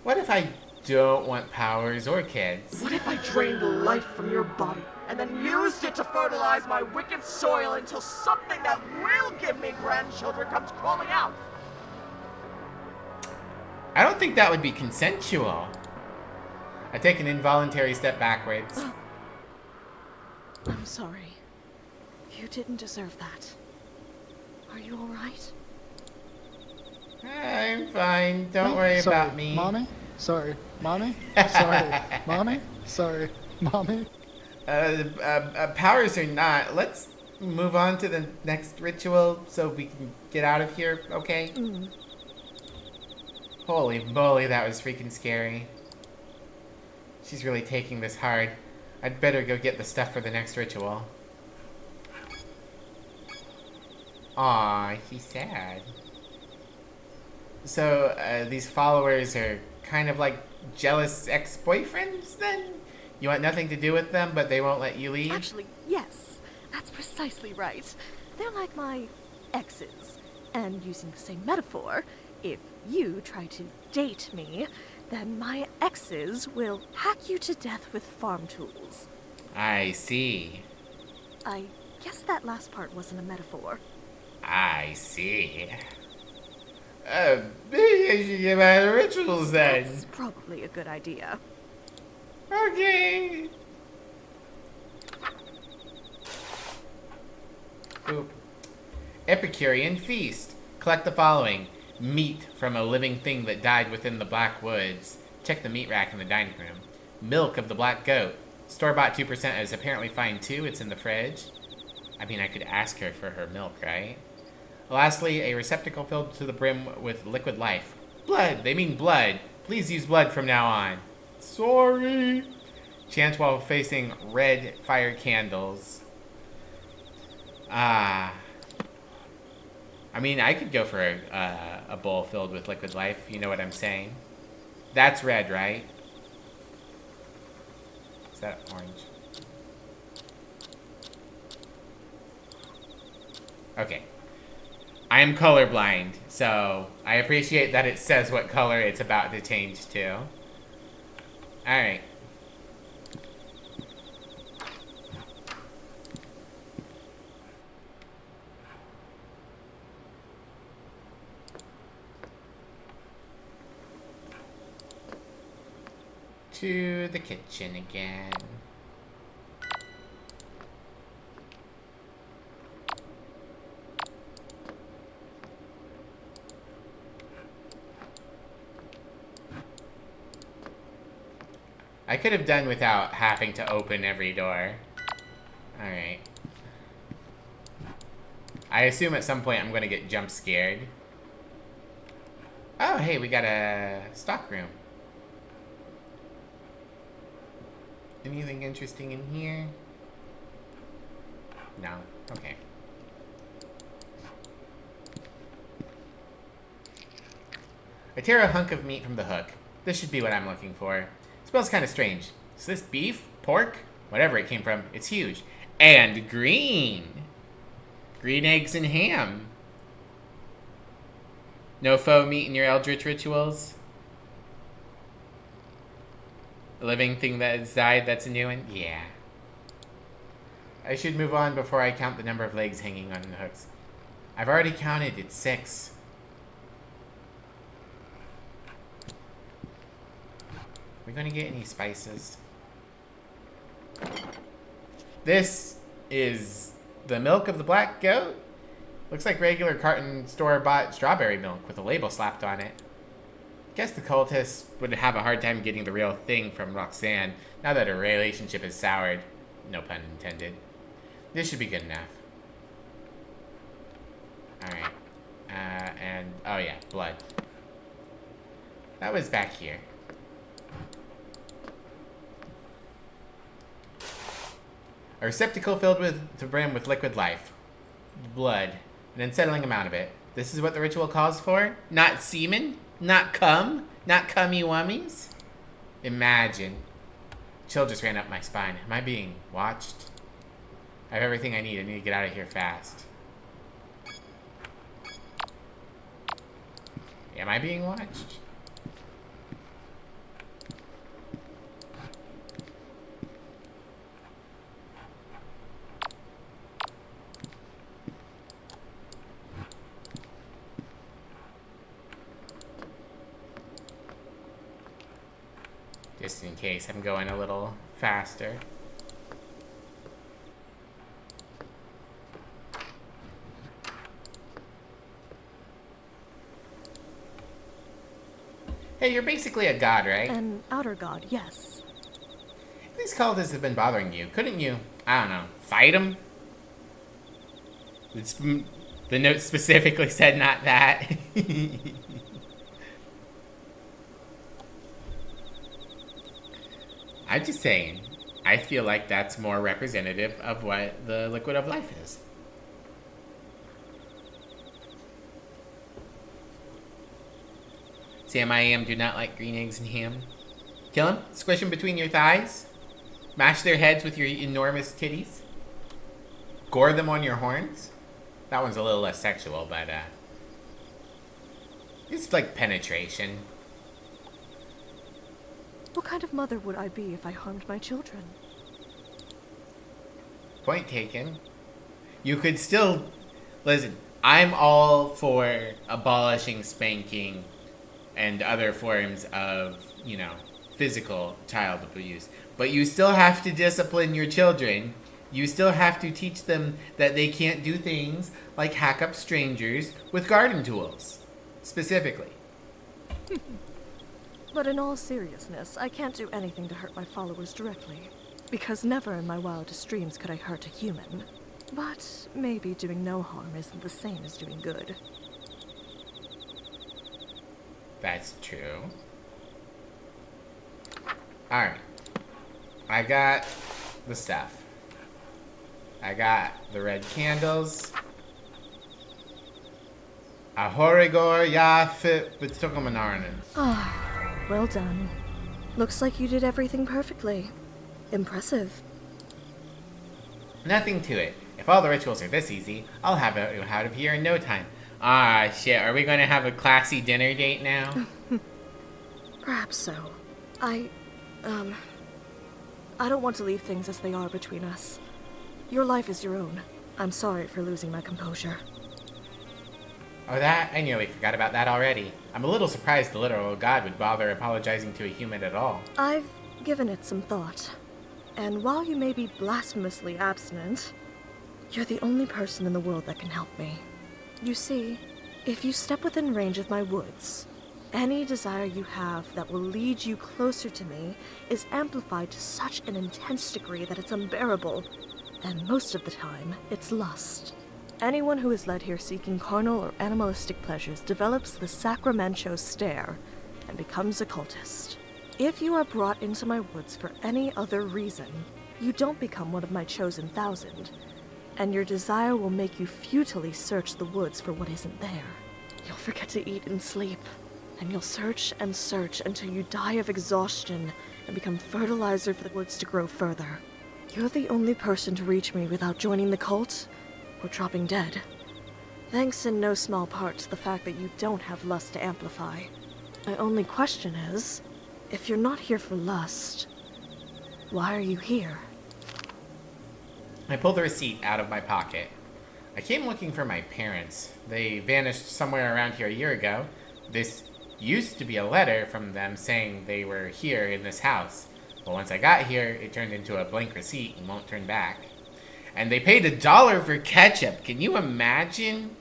What if I don't want powers or kids? What if I drained life from your body and then used it to fertilize my wicked soil until something that will give me grandchildren comes crawling out? I don't think that would be consensual. I take an involuntary step backwards. I'm sorry. You didn't deserve that. Are you alright? I'm fine. Don't worry Sorry, about me. Mommy? Sorry. Mommy? Sorry. Mommy? Sorry. Mommy? Powers or not, let's move on to the next ritual so we can get out of here, okay? Holy moly, that was freaking scary. She's really taking this hard. I'd better go get the stuff for the next ritual. Aw, he's sad. So, these followers are kind of like jealous ex-boyfriends, then? You want nothing to do with them, but they won't let you leave? Actually, yes. That's precisely right. They're like my exes. And using the same metaphor, if you try to date me, then my exes will hack you to death with farm tools. I see. I guess that last part wasn't a metaphor. I see. Maybe I should get out of rituals then. That's probably a good idea. Okay. Oop. Epicurean feast. Collect the following. Meat from a living thing that died within the Black Woods. Check the meat rack in the dining room. Milk of the black goat. Store-bought 2% is apparently fine too. It's in the fridge. I mean, I could ask her for her milk, right? Lastly, a receptacle filled to the brim with liquid life. Blood. They mean blood. Please use blood from now on. Sorry. Chant while facing red fire candles. I mean, I could go for a bowl filled with liquid life. You know what I'm saying? That's red, right? Is that orange? Okay. I am colorblind, so I appreciate that it says what color it's about to change to. Alright. To the kitchen again. I could have done without having to open every door. Alright. I assume at some point I'm gonna get jump scared. Oh, hey, we got a stock room. Anything interesting in here? No. Okay. I tear a hunk of meat from the hook. This should be what I'm looking for. Smells kind of strange. Is this beef? Pork? Whatever it came from. It's huge. And green! Green eggs and ham. No faux meat in your eldritch rituals? A living thing that has died, that's a new one? Yeah. I should move on before I count the number of legs hanging on the hooks. I've already counted, it's 6. Are we gonna get any spices? This is the milk of the black goat? Looks like regular carton store-bought strawberry milk with a label slapped on it. Guess the cultists would have a hard time getting the real thing from Roxanne now that her relationship is soured. No pun intended. This should be good enough. Alright. And, oh yeah, blood. That was back here. A receptacle filled to brim with liquid life. Blood. An unsettling amount of it. This is what the ritual calls for? Not semen? Not cum? Not cummy wummies? Imagine. Chill just ran up my spine. Am I being watched? I have everything I need. I need to get out of here fast. Am I being watched? Just in case I'm going a little faster. Hey, you're basically a god, right? An outer god, yes. If these cultists have been bothering you, couldn't you, I don't know, fight them? The note specifically said not that. I'm just saying, I feel like that's more representative of what the liquid of life is. Sam, I am do not like green eggs and ham. Kill them, squish them between your thighs, mash their heads with your enormous titties, gore them on your horns. That one's a little less sexual, but it's like penetration. What kind of mother would I be if I harmed my children? Point taken. You could still... Listen, I'm all for abolishing spanking and other forms of, you know, physical child abuse. But you still have to discipline your children. You still have to teach them that they can't do things like hack up strangers with garden tools. Specifically. But in all seriousness, I can't do anything to hurt my followers directly, because never in my wildest dreams could I hurt a human. But maybe doing no harm isn't the same as doing good. That's true. Alright. I got the stuff. I got the red candles. Ahorigor ya fit bitukumanarnan. Ah. Well done. Looks like you did everything perfectly. Impressive. Nothing to it. If all the rituals are this easy, I'll have it out of here in no time. Ah, shit. Are we going to have a classy dinner date now? Perhaps so. I don't want to leave things as they are between us. Your life is your own. I'm sorry for losing my composure. Oh, that? I nearly forgot about that already. I'm a little surprised the literal god would bother apologizing to a human at all. I've given it some thought. And while you may be blasphemously abstinent, you're the only person in the world that can help me. You see, if you step within range of my woods, any desire you have that will lead you closer to me is amplified to such an intense degree that it's unbearable. And most of the time, it's lust. Anyone who is led here seeking carnal or animalistic pleasures develops the Sacramento stare and becomes a cultist. If you are brought into my woods for any other reason, you don't become one of my chosen 1,000, and your desire will make you futilely search the woods for what isn't there. You'll forget to eat and sleep, and you'll search and search until you die of exhaustion and become fertilizer for the woods to grow further. You're the only person to reach me without joining the cult or dropping dead. Thanks in no small part to the fact that you don't have lust to amplify. My only question is, if you're not here for lust, why are you here? I pulled the receipt out of my pocket. I came looking for my parents. They vanished somewhere around here a year ago. This used to be a letter from them saying they were here in this house. But once I got here, it turned into a blank receipt and won't turn back. And they paid $1 for ketchup. Can you imagine?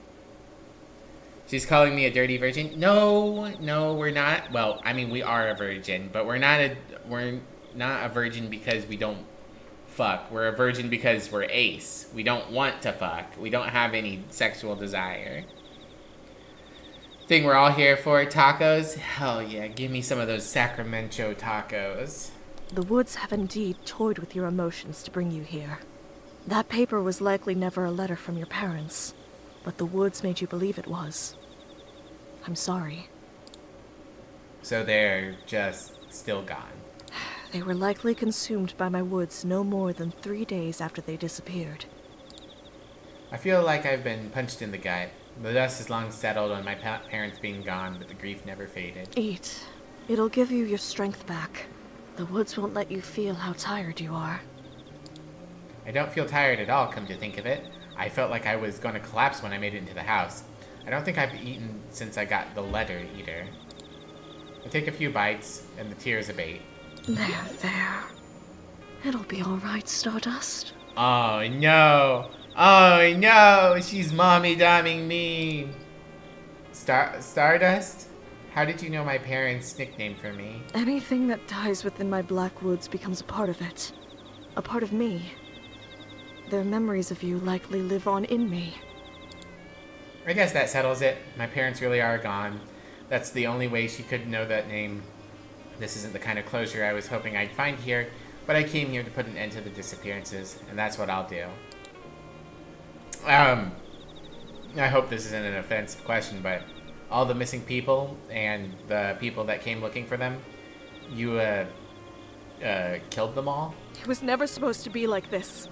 She's calling me a dirty virgin. No, we're not. Well, I mean, we are a virgin, but we're not a virgin because we don't fuck. We're a virgin because we're ace. We don't want to fuck. We don't have any sexual desire. Thing we're all here for, tacos? Hell yeah, give me some of those Sacramento tacos. The woods have indeed toyed with your emotions to bring you here. That paper was likely never a letter from your parents, but the woods made you believe it was. I'm sorry. So they're just still gone. They were likely consumed by my woods no more than 3 days after they disappeared. I feel like I've been punched in the gut. The dust has long settled on my parents being gone, but the grief never faded. Eat. It'll give you your strength back. The woods won't let you feel how tired you are. I don't feel tired at all, come to think of it. I felt like I was going to collapse when I made it into the house. I don't think I've eaten since I got the letter, either. I take a few bites, and the tears abate. There. It'll be all right, Stardust. Oh, no. Oh, no. She's mommy-doming me. Stardust? How did you know my parents' nickname for me? Anything that dies within my black woods becomes a part of it. A part of me. Their memories of you likely live on in me. I guess that settles it. My parents really are gone. That's the only way she could know that name. This isn't the kind of closure I was hoping I'd find here, but I came here to put an end to the disappearances, and that's what I'll do. I hope this isn't an offensive question, but all the missing people and the people that came looking for them, you, killed them all? It was never supposed to be like this.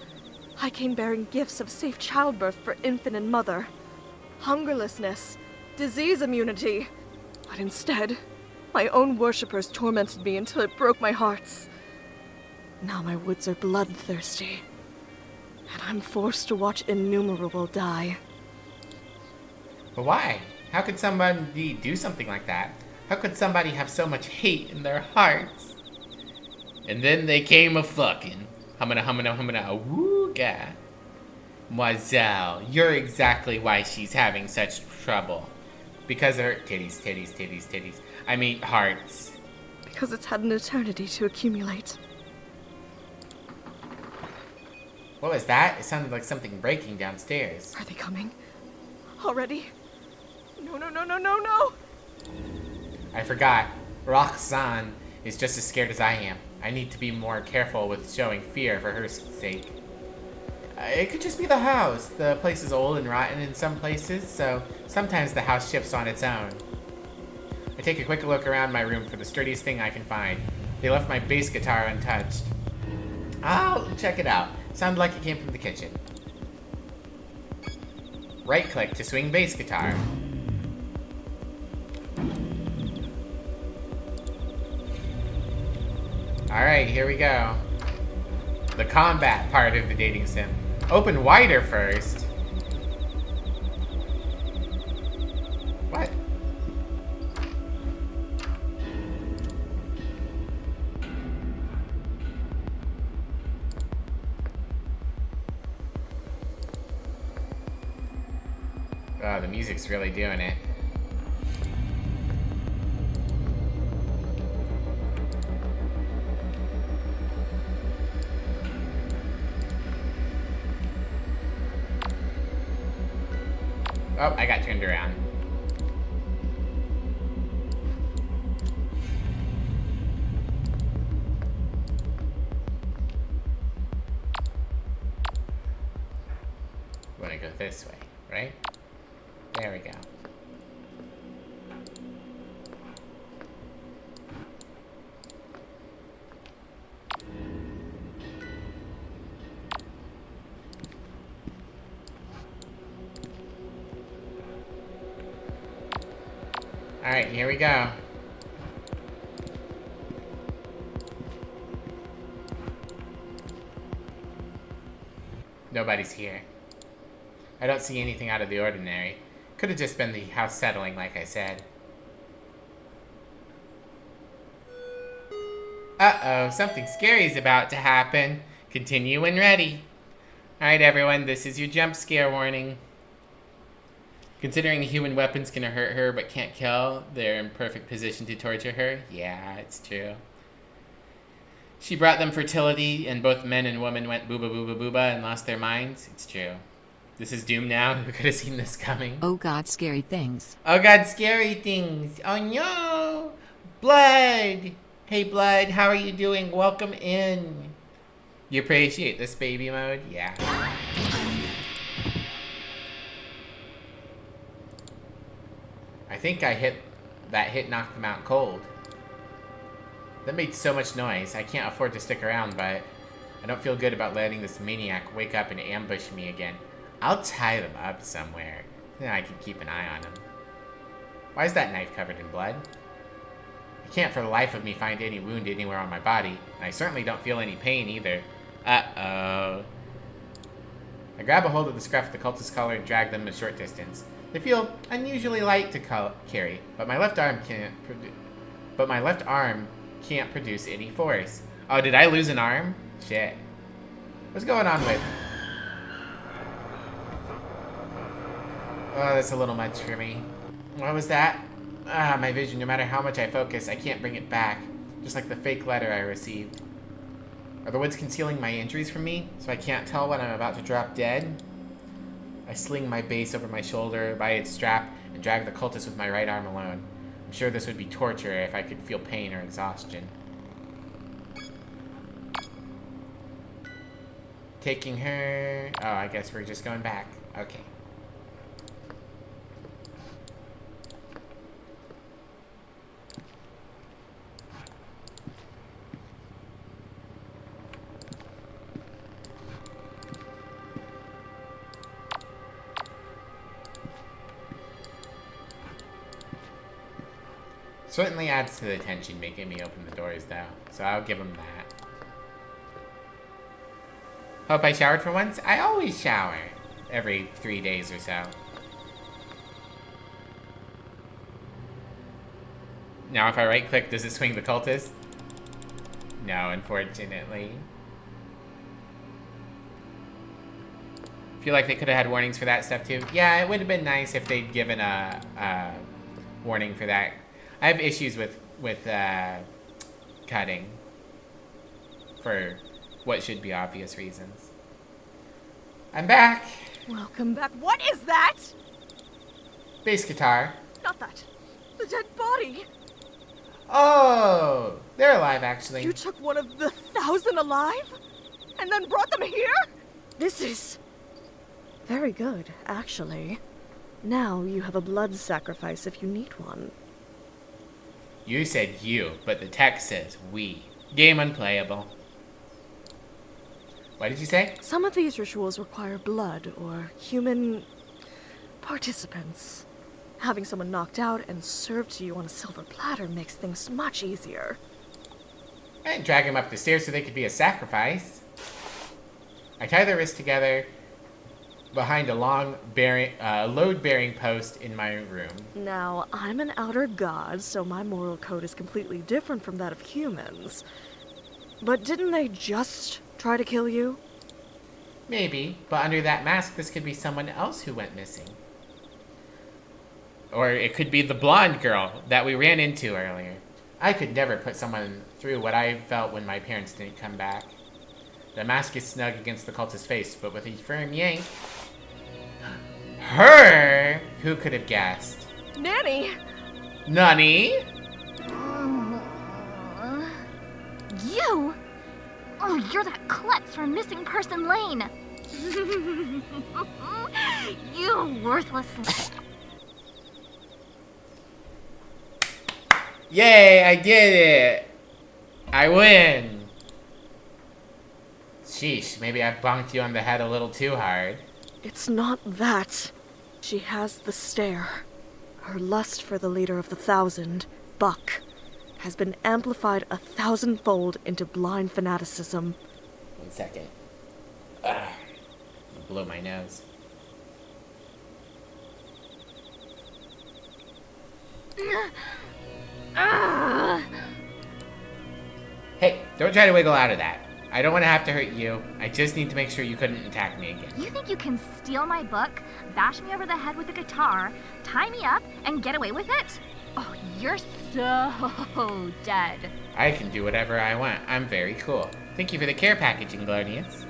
I came bearing gifts of safe childbirth for infant and mother, hungerlessness, disease immunity. But instead, my own worshippers tormented me until it broke my hearts. Now my woods are bloodthirsty, and I'm forced to watch innumerable die. But why? How could somebody do something like that? How could somebody have so much hate in their hearts? And then they came a-fucking. Humana, woo-ga. Mademoiselle, you're exactly why she's having such trouble. Because of her titties. I mean, hearts. Because it's had an eternity to accumulate. What was that? It sounded like something breaking downstairs. Are they coming? Already? No. I forgot. Roxanne is just as scared as I am. I need to be more careful with showing fear for her sake. It could just be the house. The place is old and rotten in some places, so sometimes the house shifts on its own. I take a quick look around my room for the sturdiest thing I can find. They left my bass guitar untouched. I'll check it out. Sounded like it came from the kitchen. Right-click to swing bass guitar. Alright, here we go. The combat part of the dating sim. Open wider first. What? Oh, the music's really doing it. Oh, I got turned around. Want to go this way, right? There we go. Alright, here we go. Nobody's here. I don't see anything out of the ordinary. Could have just been the house settling, like I said. Uh-oh, something scary is about to happen. Continue when ready. Alright, everyone, this is your jump scare warning. Considering human weapons can hurt her but can't kill, they're in perfect position to torture her. Yeah, it's true. She brought them fertility, and both men and women went booba booba booba and lost their minds. It's true. This is doomed now. Who could have seen this coming? Oh god, scary things. Oh god, scary things. Oh no! Blood! Hey Blood, how are you doing? Welcome in. You appreciate this baby mode? Yeah. I think that hit knocked them out cold. That made so much noise. I can't afford to stick around, but I don't feel good about letting this maniac wake up and ambush me again. I'll tie them up somewhere. Then I can keep an eye on them. Why is that knife covered in blood? I can't for the life of me find any wound anywhere on my body, and I certainly don't feel any pain either. Uh-oh. I grab a hold of the scruff of the cultist's collar and drag them a short distance. They feel unusually light to carry, but my left arm can't produce any force. Oh, did I lose an arm? Shit. What's going on with? Oh, that's a little much for me. What was that? Ah, my vision. No matter how much I focus, I can't bring it back. Just like the fake letter I received. Are the woods concealing my injuries from me, so I can't tell when I'm about to drop dead? I sling my base over my shoulder by its strap and drag the cultist with my right arm alone. I'm sure this would be torture if I could feel pain or exhaustion. Taking her... Oh, I guess we're just going back. Okay. Certainly adds to the tension making me open the doors, though, so I'll give him that. Hope I showered for once. I always shower every 3 days or so. Now if I right click, does it swing the cultist? No, unfortunately. Feel like they could have had warnings for that stuff too. Yeah, it would have been nice if they'd given a warning for that. I have issues with cutting for what should be obvious reasons. I'm back. Welcome back. What is that? Bass guitar. Not that. The dead body. Oh, they're alive actually. You took one of the 1,000 alive? And then brought them here? This is very good, actually. Now you have a blood sacrifice if you need one. You said you, but the text says we. Game unplayable. What did you say? Some of these rituals require blood or human participants. Having someone knocked out and served to you on a silver platter makes things much easier. I didn't drag him up the stairs so they could be a sacrifice. I tie their wrists together behind a long load-bearing post in my room. Now, I'm an outer god, so my moral code is completely different from that of humans. But didn't they just try to kill you? Maybe, but under that mask, this could be someone else who went missing. Or it could be the blonde girl that we ran into earlier. I could never put someone through what I felt when my parents didn't come back. The mask is snug against the cultist's face, but with a firm yank... Her! Who could have guessed? Nanny! Nani? You! Oh, you're that klutz from Missing Person Lane! You worthless... Yay, I did it! I win! Sheesh, maybe I bonked you on the head a little too hard. It's not that. She has the stare. Her lust for the leader of the Thousand, Buck, has been amplified 1,000-fold into blind fanaticism. 1 second. Ugh. Blow my nose. Hey, don't try to wiggle out of that. I don't want to have to hurt you. I just need to make sure you couldn't attack me again. You think you can steal my book, bash me over the head with a guitar, tie me up, and get away with it? Oh, you're so dead. I can do whatever I want. I'm very cool. Thank you for the care package, Inglorious.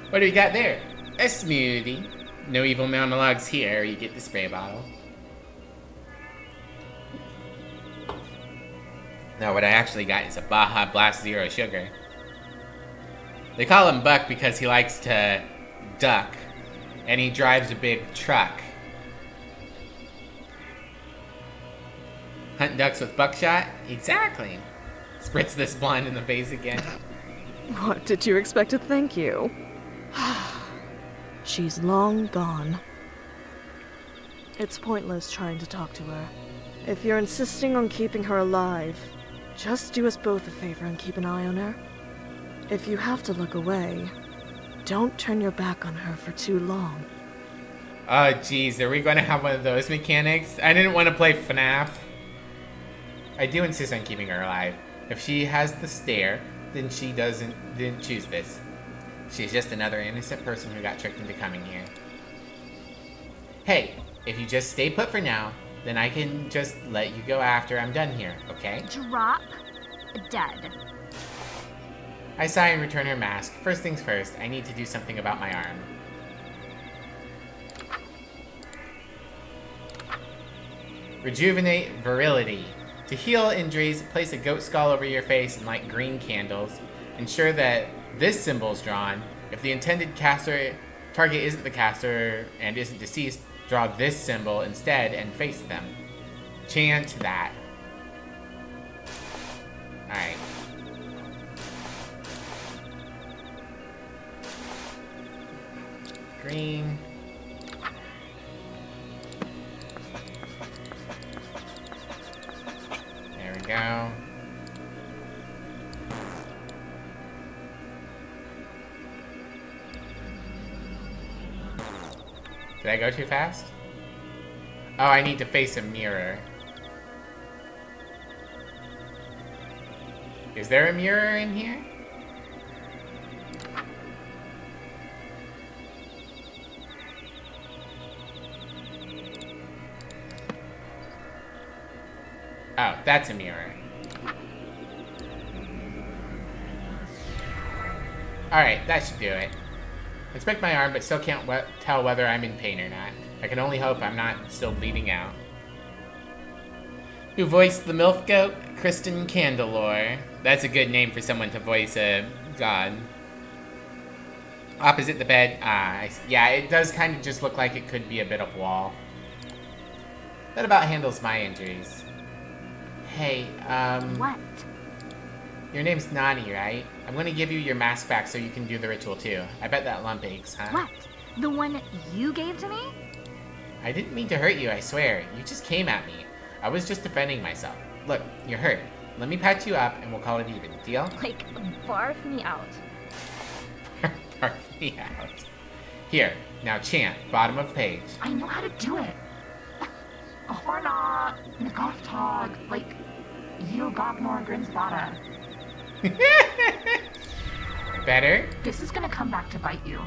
What do we got there? A smoothie. No evil monologues here. You get the spray bottle. Now, what I actually got is a Baja Blast Zero Sugar. They call him Buck because he likes to duck, and he drives a big truck. Hunt ducks with buckshot? Exactly. Spritz this blonde in the face again. What did you expect to thank you? She's long gone. It's pointless trying to talk to her. If you're insisting on keeping her alive, just do us both a favor and keep an eye on her. If you have to look away, don't turn your back on her for too long. Oh, jeez, are we going to have one of those mechanics? I didn't want to play FNAF. I do insist on keeping her alive. If she has the stare, then she didn't choose this. She's just another innocent person who got tricked into coming here. Hey, if you just stay put for now, then I can just let you go after I'm done here, okay? Drop dead. I sigh and return her mask. First things first, I need to do something about my arm. Rejuvenate Virility. To heal injuries, place a goat skull over your face and light green candles. Ensure that this symbol is drawn. If the intended target isn't the caster and isn't deceased, draw this symbol instead and face them. Chant that. Alright. Green. There we go. Did I go too fast? Oh, I need to face a mirror. Is there a mirror in here? Oh, that's a mirror. Alright, that should do it. Inspect my arm, but still can't tell whether I'm in pain or not. I can only hope I'm not still bleeding out. Who voiced the MILF goat? Kristen Candelore. That's a good name for someone to voice a god. Opposite the bed. Yeah, it does kind of just look like it could be a bit of wall. That about handles my injuries. Hey, What? your name's Nani, right? I'm gonna give you your mask back so you can do the ritual too. I bet that lump aches, huh? What? The one you gave to me? I didn't mean to hurt you, I swear. You just came at me. I was just defending myself. Look, you're hurt. Let me patch you up and we'll call it even. Deal? Like, barf me out. Barf me out. Here, now chant, bottom of page. I know how to do it. Horna, Nagotog, like, you Gognor Grinsbada. Better? This is gonna come back to bite you.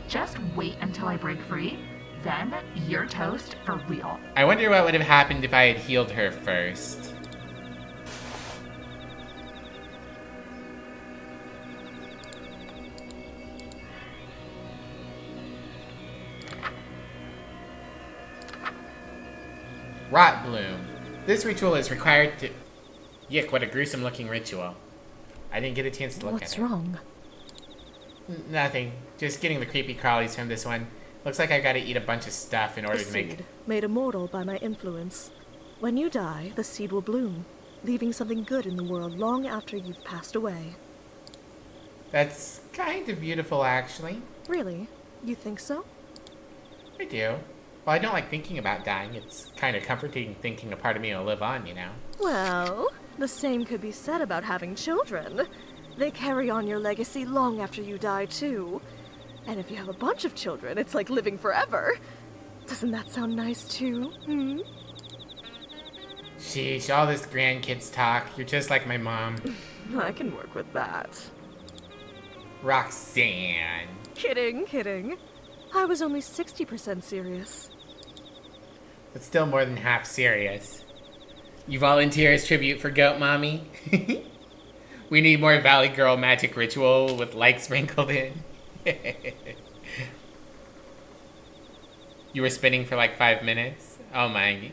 Just wait until I break free, then you're toast for real. I wonder what would have happened if I had healed her first. Rot Bloom. This ritual is required to... Yick, what a gruesome looking ritual. I didn't get a chance to look What's at it. wrong? Nothing. Just getting the creepy crawlies from this one. Looks like I gotta eat a bunch of stuff in order The to make... seed, made immortal by my influence. When you die, the seed will bloom, leaving something good in the world long after you've passed away. That's kind of beautiful, actually. Really? You think so? I do. Well, I don't like thinking about dying. It's kind of comforting thinking a part of me will live on, you know? Well, the same could be said about having children. They carry on your legacy long after you die, too. And if you have a bunch of children, it's like living forever. Doesn't that sound nice, too? Hmm? Sheesh, all this grandkids talk. You're just like my mom. I can work with that. Roxanne. Kidding, kidding. I was only 60% serious. But still more than half serious. You volunteer as tribute for Goat Mommy? We need more Valley Girl magic ritual with light sprinkled in. You were spinning for like 5 minutes? Oh my.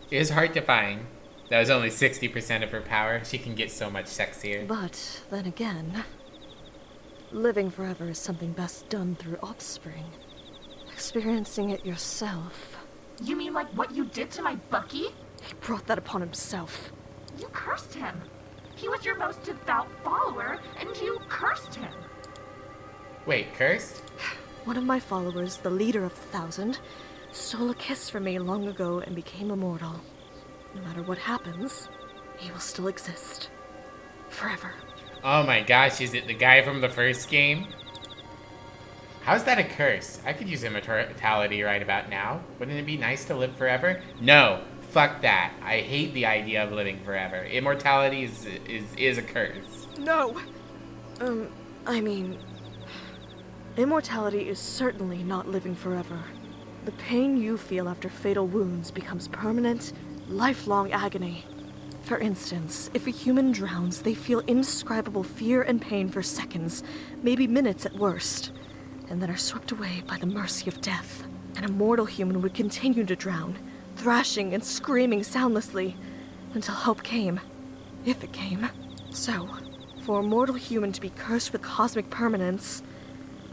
It was hard to find. That was only 60% of her power. She can get so much sexier. But then again, living forever is something best done through offspring. Experiencing it yourself. You mean like what you did to my Bucky? He brought that upon himself. You cursed him. He was your most devout follower, and you cursed him. Wait, cursed? One of my followers, the leader of the 1,000, stole a kiss from me long ago and became immortal. No matter what happens, he will still exist. Forever. Oh my gosh, is it the guy from the first game? How's that a curse? I could use immortality right about now. Wouldn't it be nice to live forever? No, fuck that. I hate the idea of living forever. Immortality is a curse. No! I mean... Immortality is certainly not living forever. The pain you feel after fatal wounds becomes permanent, lifelong agony. For instance, if a human drowns, they feel indescribable fear and pain for seconds, maybe minutes at worst, and then are swept away by the mercy of death. An immortal human would continue to drown, thrashing and screaming soundlessly, until help came. If it came. So, for a mortal human to be cursed with cosmic permanence,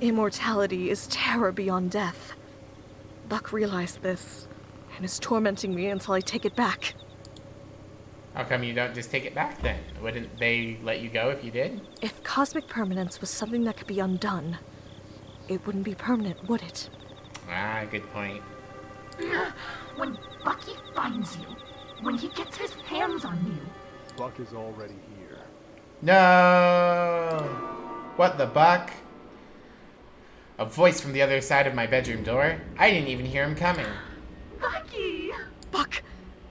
immortality is terror beyond death. Buck realized this, and is tormenting me until I take it back. How come you don't just take it back then? Wouldn't they let you go if you did? If cosmic permanence was something that could be undone, it wouldn't be permanent, would it? Ah, good point. When Bucky finds you, when he gets his hands on you... Buck is already here. No! What the buck? A voice from the other side of my bedroom door? I didn't even hear him coming. Bucky! Buck!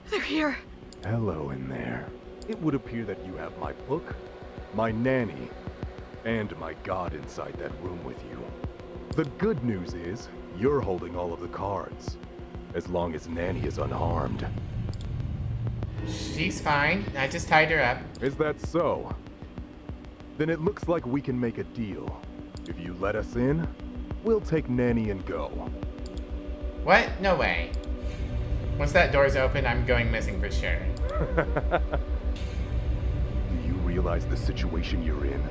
They're here! Hello in there. It would appear that you have my book, my nanny, and my god inside that room with you. The good news is, you're holding all of the cards. As long as Nanny is unharmed. She's fine. I just tied her up. Is that so? Then it looks like we can make a deal. If you let us in, we'll take Nanny and go. What? No way. Once that door's open, I'm going missing for sure. Do you realize the situation you're in?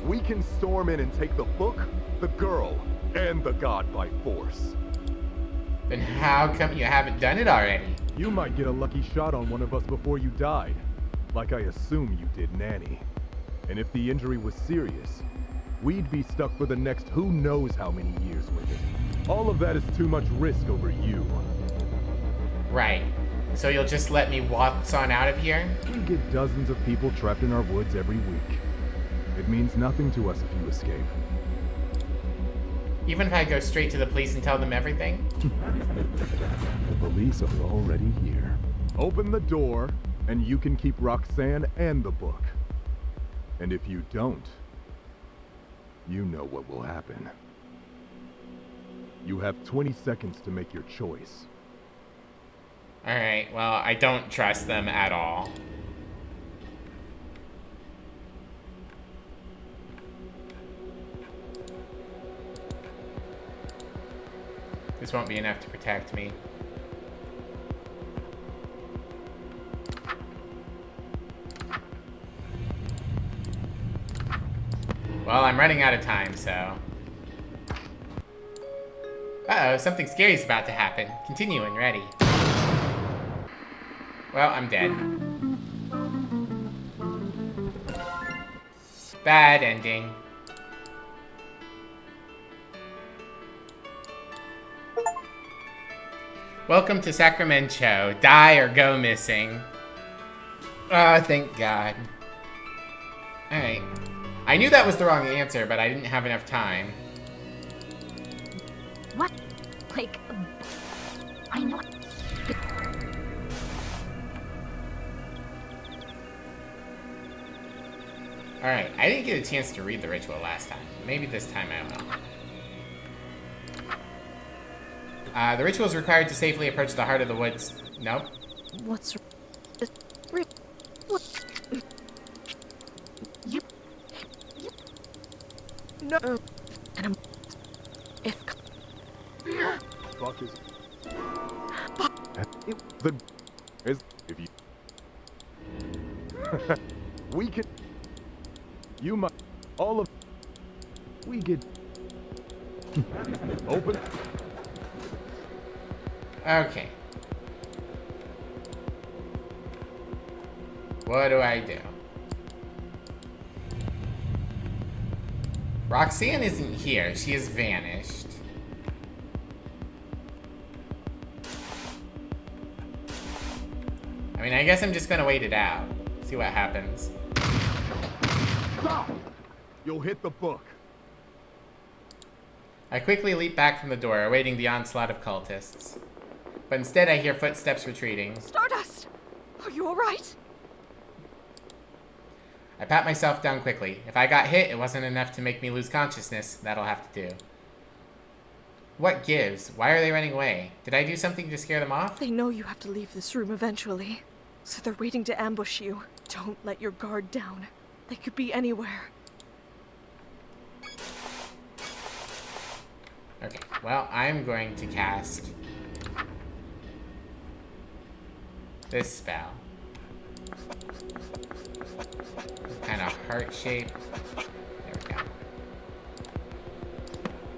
We can storm in and take the book, the girl, and the god by force. Then how come you haven't done it already? You might get a lucky shot on one of us before you died, like I assume you did Nanny. And if the injury was serious, we'd be stuck for the next who knows how many years with it. All of that is too much risk over you. Right. So you'll just let me waltz on out of here? We get dozens of people trapped in our woods every week. It means nothing to us if you escape. Even if I go straight to the police and tell them everything? The police are already here. Open the door, and you can keep Roxanne and the book. And if you don't, you know what will happen. You have 20 seconds to make your choice. Alright, well, I don't trust them at all. This won't be enough to protect me. Well, I'm running out of time, so... Uh-oh, something scary is about to happen. Continue when ready. Well, I'm dead. Bad ending. Welcome to Sacramento. Die or go missing. Ah, thank God. Alright. I knew that was the wrong answer, but I didn't have enough time. What? Like, I know. Alright, I didn't get a chance to read the ritual last time. Maybe this time I will. The ritual is required to safely approach the heart of the woods. Nope. What's... You. No. And I'm... If... Fuck is... If you... We can... You might... All of... We get... Open... Okay. What do I do? Roxanne isn't here. She has vanished. I mean, I guess I'm just gonna wait it out. See what happens. Stop! You'll hit the book. I quickly leap back from the door, awaiting the onslaught of cultists. But instead I hear footsteps retreating. Stardust! Are you alright? I pat myself down quickly. If I got hit, it wasn't enough to make me lose consciousness. That'll have to do. What gives? Why are they running away? Did I do something to scare them off? They know you have to leave this room eventually, so they're waiting to ambush you. Don't let your guard down. They could be anywhere. Okay, well, I'm going to cast this spell. Kind of heart shape. There we go.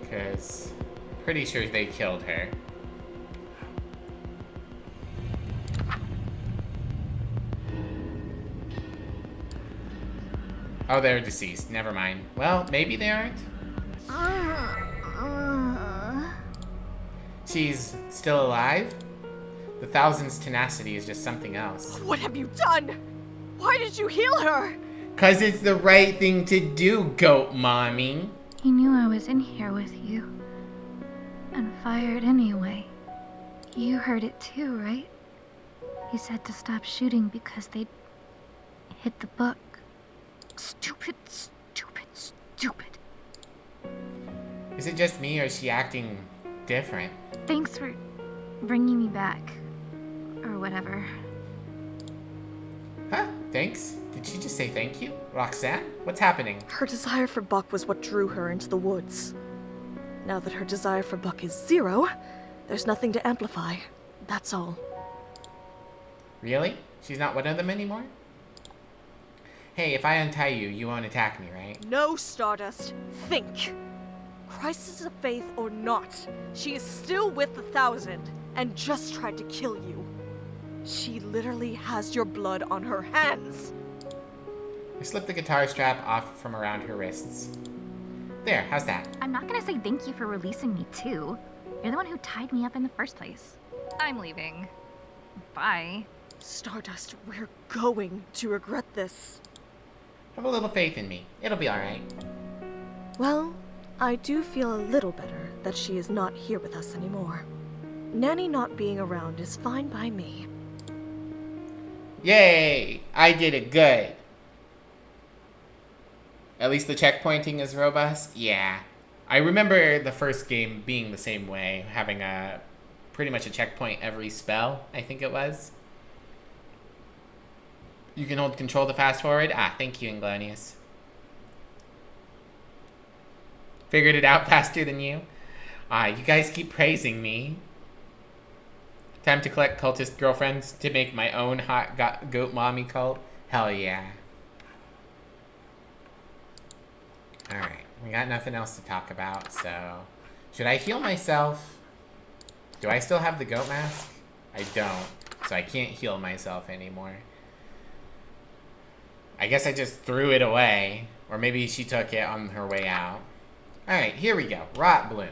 Because pretty sure they killed her. Oh, they're deceased. Never mind. Well, maybe they aren't. She's still alive? The Thousand's tenacity is just something else. What have you done? Why did you heal her? 'Cause it's the right thing to do, goat mommy. He knew I was in here with you. And fired anyway. You heard it too, right? He said to stop shooting because they'd hit the book. Stupid, stupid, stupid. Is it just me or is she acting different? Thanks for bringing me back. Or whatever. Huh? Thanks? Did she just say thank you? Roxanne? What's happening? Her desire for Buck was what drew her into the woods. Now that her desire for Buck is 0, there's nothing to amplify. That's all. Really? She's not one of them anymore? Hey, if I untie you, you won't attack me, right? No, Stardust. Think. Crisis of faith or not, she is still with the Thousand and just tried to kill you. She literally has your blood on her hands. I slipped the guitar strap off from around her wrists. There, how's that? I'm not gonna say thank you for releasing me too. You're the one who tied me up in the first place. I'm leaving. Bye. Stardust, we're going to regret this. Have a little faith in me. It'll be alright. Well, I do feel a little better that she is not here with us anymore. Nanny not being around is fine by me. Yay! I did it good. At least the checkpointing is robust? Yeah. I remember the first game being the same way, having pretty much a checkpoint every spell, I think it was. You can hold control to fast forward. Ah, thank you, Inglonius. Figured it out faster than you. Ah, you guys keep praising me. Time to collect cultist girlfriends to make my own hot goat mommy cult? Hell yeah. Alright, we got nothing else to talk about, so... Should I heal myself? Do I still have the goat mask? I don't, so I can't heal myself anymore. I guess I just threw it away. Or maybe she took it on her way out. Alright, here we go. Rot Bloom.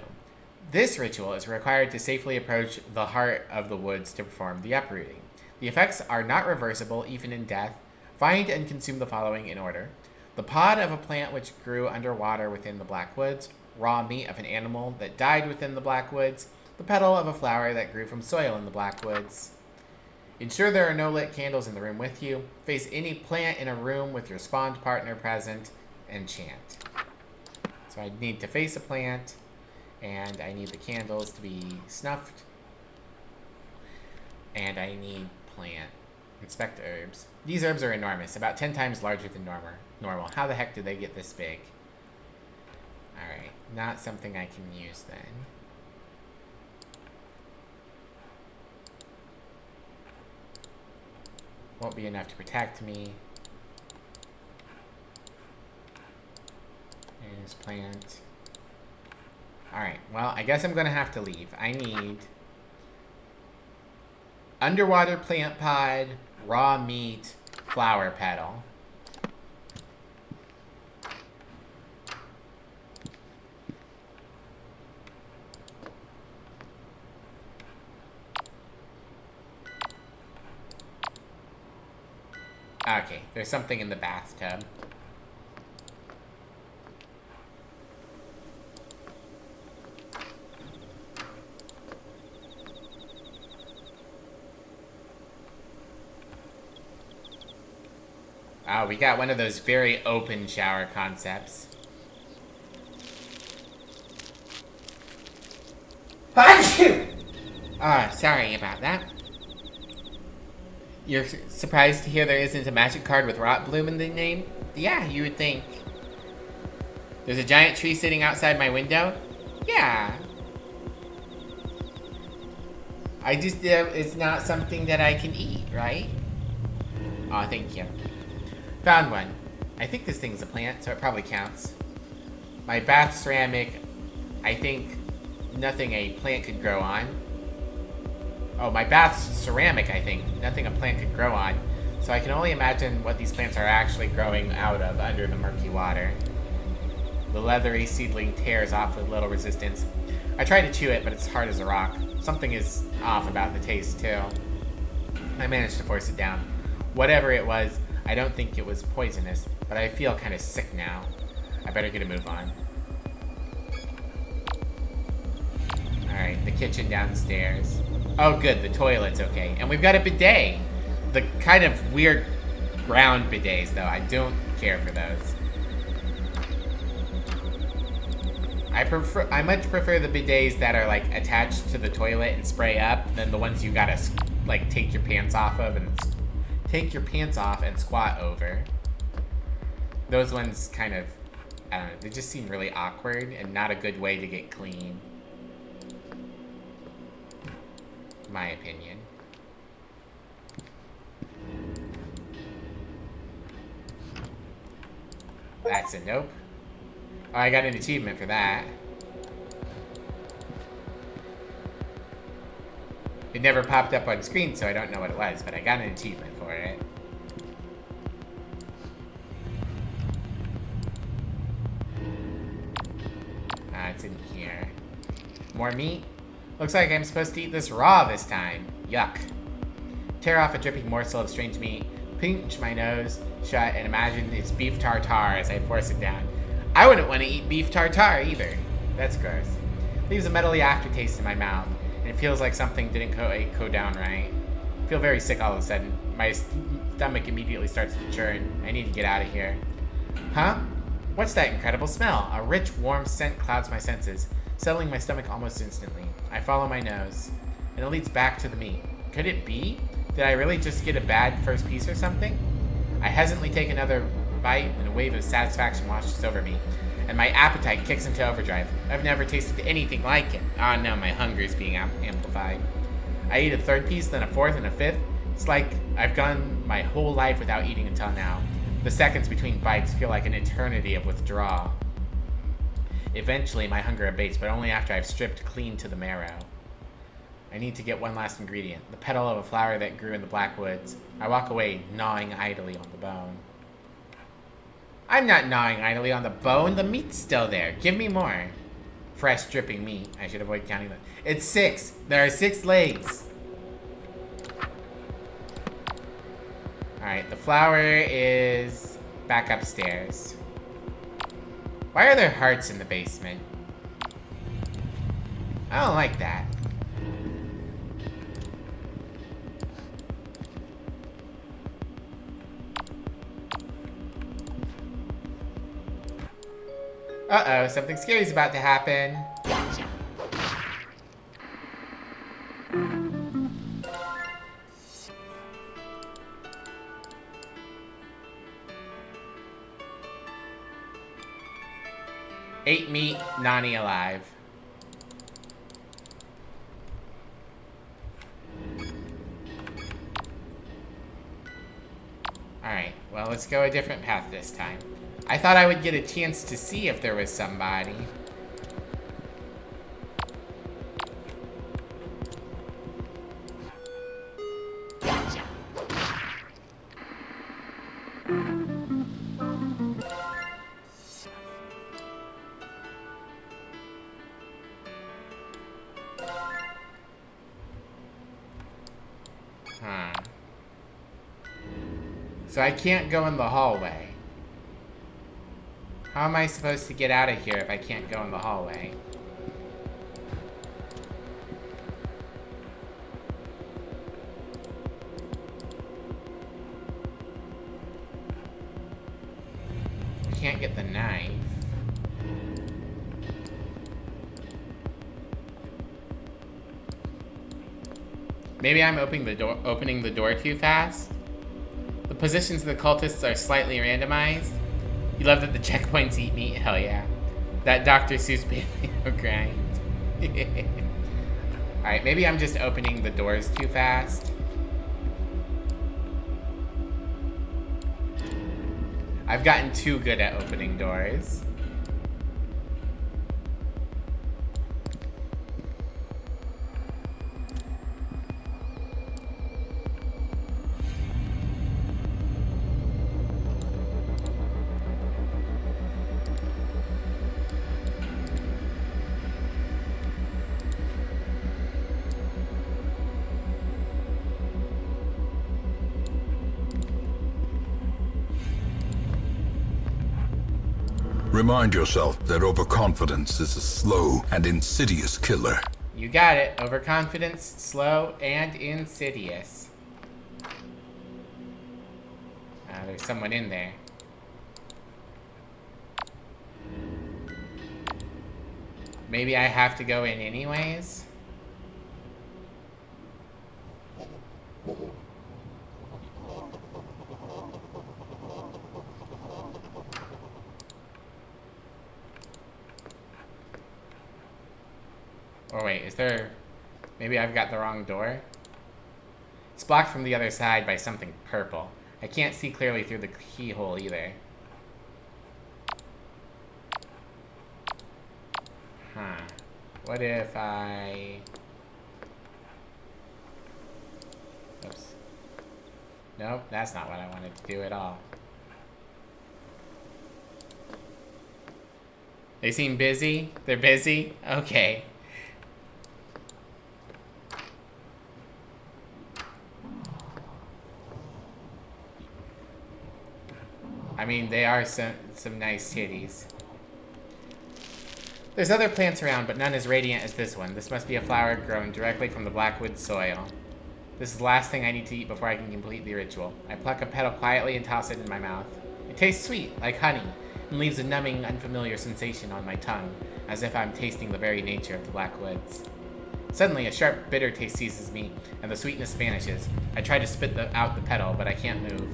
This ritual is required to safely approach the heart of the woods to perform the uprooting. The effects are not reversible, even in death. Find and consume the following in order. The pod of a plant which grew underwater within the Black Woods, raw meat of an animal that died within the Black Woods, the petal of a flower that grew from soil in the Black Woods. Ensure there are no lit candles in the room with you. Face any plant in a room with your spawned partner present, and chant. So I need to face a plant, and I need the candles to be snuffed, and I need plant. Inspect herbs. These herbs are enormous, about 10 times larger than normal. How the heck did they get this big? Alright, not something I can use then. Won't be enough to protect me. There's plant. Alright, well, I guess I'm gonna have to leave. I need underwater plant pod, raw meat, flower petal. Okay, there's something in the bathtub. Oh, we got one of those very open shower concepts. Sorry about that. You're surprised to hear there isn't a magic card with Rot Bloom in the name? Yeah, you would think. There's a giant tree sitting outside my window? Yeah. I just, it's not something that I can eat, right? Aw, thank you. Found one. I think this thing's a plant, so it probably counts. My bath ceramic, I think nothing a plant could grow on. Oh, my bath's ceramic, I think. Nothing a plant could grow on. So I can only imagine what these plants are actually growing out of under the murky water. The leathery seedling tears off with little resistance. I tried to chew it, but it's hard as a rock. Something is off about the taste, too. I managed to force it down. Whatever it was, I don't think it was poisonous, but I feel kind of sick now. I better get a move on. Alright, the kitchen downstairs. Oh good, the toilet's okay. And we've got a bidet. The kind of weird ground bidets, though. I don't care for those. I much prefer the bidets that are like attached to the toilet and spray up than the ones you gotta like take your pants off and squat over. Those ones kind of, I don't know, they just seem really awkward and not a good way to get clean. My opinion. That's a nope. Oh, I got an achievement for that. It never popped up on screen, so I don't know what it was, but I got an achievement for it. It's in here. More meat? Looks like I'm supposed to eat this raw this time. Yuck. Tear off a dripping morsel of strange meat, pinch my nose shut, and imagine it's beef tartare as I force it down. I wouldn't want to eat beef tartare either. That's gross. Leaves a metally aftertaste in my mouth, and it feels like something didn't go down right. I feel very sick all of a sudden. My stomach immediately starts to churn. I need to get out of here. Huh? What's that incredible smell? A rich, warm scent clouds my senses, settling my stomach almost instantly. I follow my nose, and it leads back to the meat. Could it be? Did I really just get a bad first piece or something? I hesitantly take another bite, and a wave of satisfaction washes over me, and my appetite kicks into overdrive. I've never tasted anything like it. Ah, no, my hunger is being amplified. I eat a third piece, then a fourth, and a fifth. It's like I've gone my whole life without eating until now. The seconds between bites feel like an eternity of withdrawal. Eventually, my hunger abates, but only after I've stripped clean to the marrow. I need to get one last ingredient, the petal of a flower that grew in the Black Woods. I walk away, gnawing idly on the bone. I'm not gnawing idly on the bone. The meat's still there. Give me more. Fresh, dripping meat. I should avoid counting them. It's 6. There are 6 legs. Alright, the flower is back upstairs. Why are there hearts in the basement? I don't like that. Uh-oh, something scary is about to happen. Ate meat, Nani alive. Alright, well, let's go a different path this time. I thought I would get a chance to see if there was somebody. Huh. So I can't go in the hallway. How am I supposed to get out of here if I can't go in the hallway? I can't get the knife. Maybe I'm opening the door too fast? The positions of the cultists are slightly randomized. You love that the checkpoints eat meat? Hell yeah. That Dr. Seuss paleo grind. Alright, maybe I'm just opening the doors too fast. I've gotten too good at opening doors. Remind yourself that overconfidence is a slow and insidious killer. You got it. Overconfidence, slow, and insidious. There's someone in there. Maybe I have to go in anyways? Or wait, is there... Maybe I've got the wrong door? It's blocked from the other side by something purple. I can't see clearly through the keyhole either. Huh. What if I... Oops. Nope, that's not what I wanted to do at all. They seem busy? They're busy? Okay. mean, they are some nice titties. There's other plants around, but none as radiant as this one. This must be a flower grown directly from the Blackwood soil. This is the last thing I need to eat before I can complete the ritual. I pluck a petal quietly and toss it in my mouth. It tastes sweet, like honey, and leaves a numbing, unfamiliar sensation on my tongue, as if I'm tasting the very nature of the Blackwoods. Suddenly, a sharp, bitter taste seizes me, and the sweetness vanishes. I try to spit out the petal, but I can't move.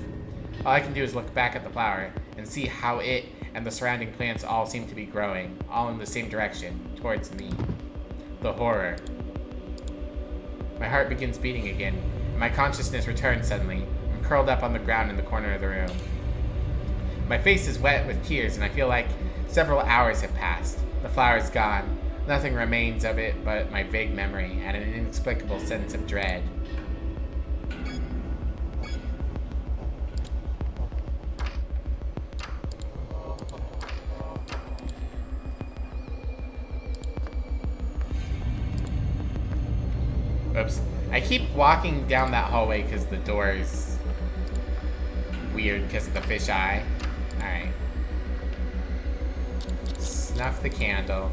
All I can do is look back at the flower and see how it and the surrounding plants all seem to be growing, all in the same direction, towards me. The horror. My heart begins beating again, and my consciousness returns suddenly. I'm curled up on the ground in the corner of the room. My face is wet with tears, and I feel like several hours have passed. The flower's gone. Nothing remains of it but my vague memory and an inexplicable sense of dread. Oops. I keep walking down that hallway because the door is weird because of the fisheye. Alright. Snuff the candle.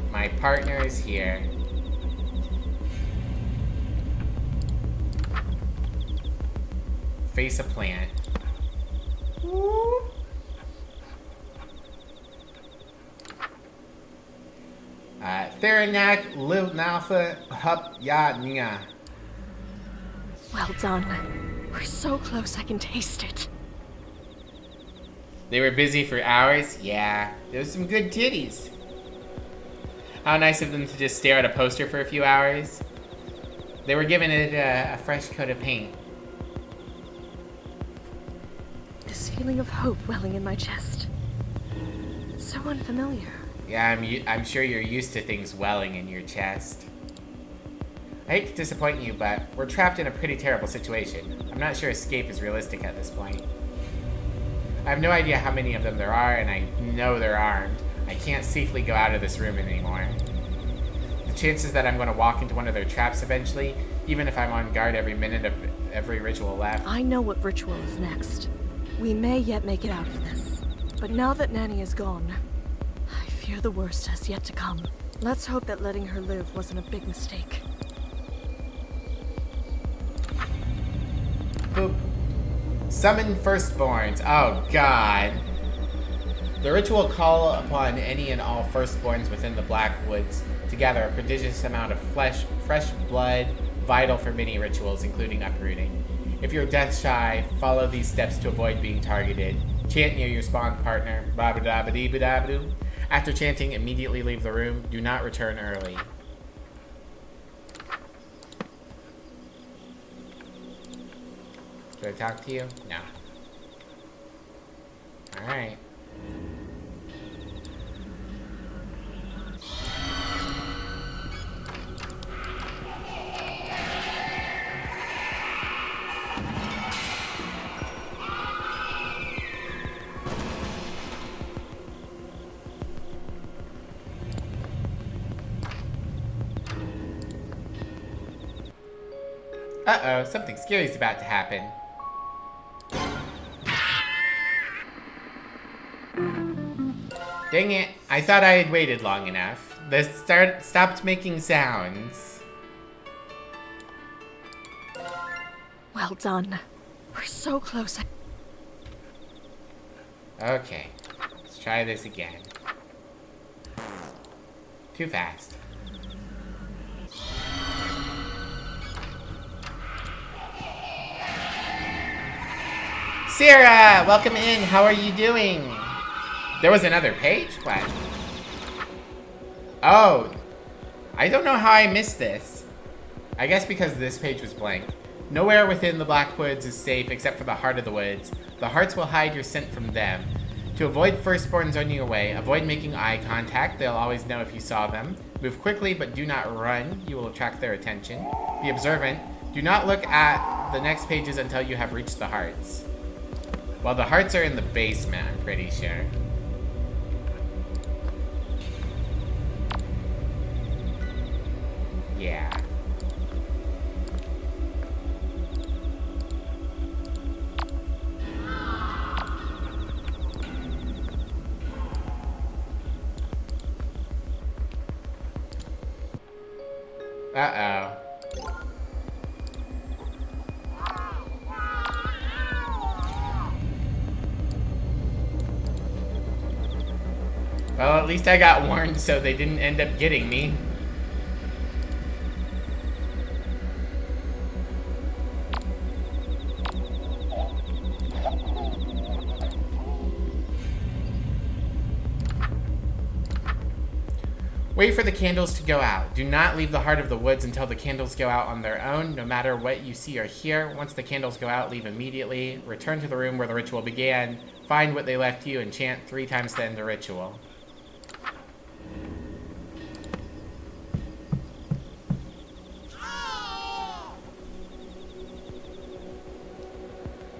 My partner is here. Face a plant. Theranak Lilnalfa Hup Ya Nya. Well done. We're so close I can taste it. They were busy for hours? Yeah. There was some good titties. How nice of them to just stare at a poster for a few hours. They were giving it a fresh coat of paint. This feeling of hope welling in my chest. So unfamiliar. Yeah, I'm sure you're used to things welling in your chest. I hate to disappoint you, but we're trapped in a pretty terrible situation. I'm not sure escape is realistic at this point. I have no idea how many of them there are, and I know they're armed. I can't safely go out of this room anymore. The chances that I'm going to walk into one of their traps eventually, even if I'm on guard every minute of every ritual left. I know what ritual is next. We may yet make it out of this. But now that Nanny is gone, I fear the worst has yet to come. Let's hope that letting her live wasn't a big mistake. Boop. Summon firstborns. Oh, God. The ritual will call upon any and all firstborns within the Blackwoods to gather a prodigious amount of fresh blood, vital for many rituals, including uprooting. If you're death shy, follow these steps to avoid being targeted. Chant near your spawn partner. Ba-ba-da-ba-dee-ba-da-ba-doo. After chanting, immediately leave the room. Do not return early. Should I talk to you? No. Alright. Uh-oh, something scary is about to happen. Dang it, I thought I had waited long enough. This stopped making sounds. Well done. We're so close. Okay, let's try this again. Too fast. Sarah, welcome in. How are you doing? There was another page? What? Oh, I don't know how I missed this. I guess because this page was blank. Nowhere within the Blackwoods is safe except for the heart of the woods. The hearts will hide your scent from them. To avoid firstborns on your way, avoid making eye contact. They'll always know if you saw them. Move quickly, but do not run. You will attract their attention. Be observant. Do not look at the next pages until you have reached the hearts. Well, the hearts are in the basement, I'm pretty sure. Yeah. Uh-oh. Well, at least I got warned so they didn't end up getting me. Wait for the candles to go out. Do not leave the heart of the woods until the candles go out on their own, no matter what you see or hear. Once the candles go out, leave immediately. Return to the room where the ritual began. Find what they left you and chant 3 times to end the ritual.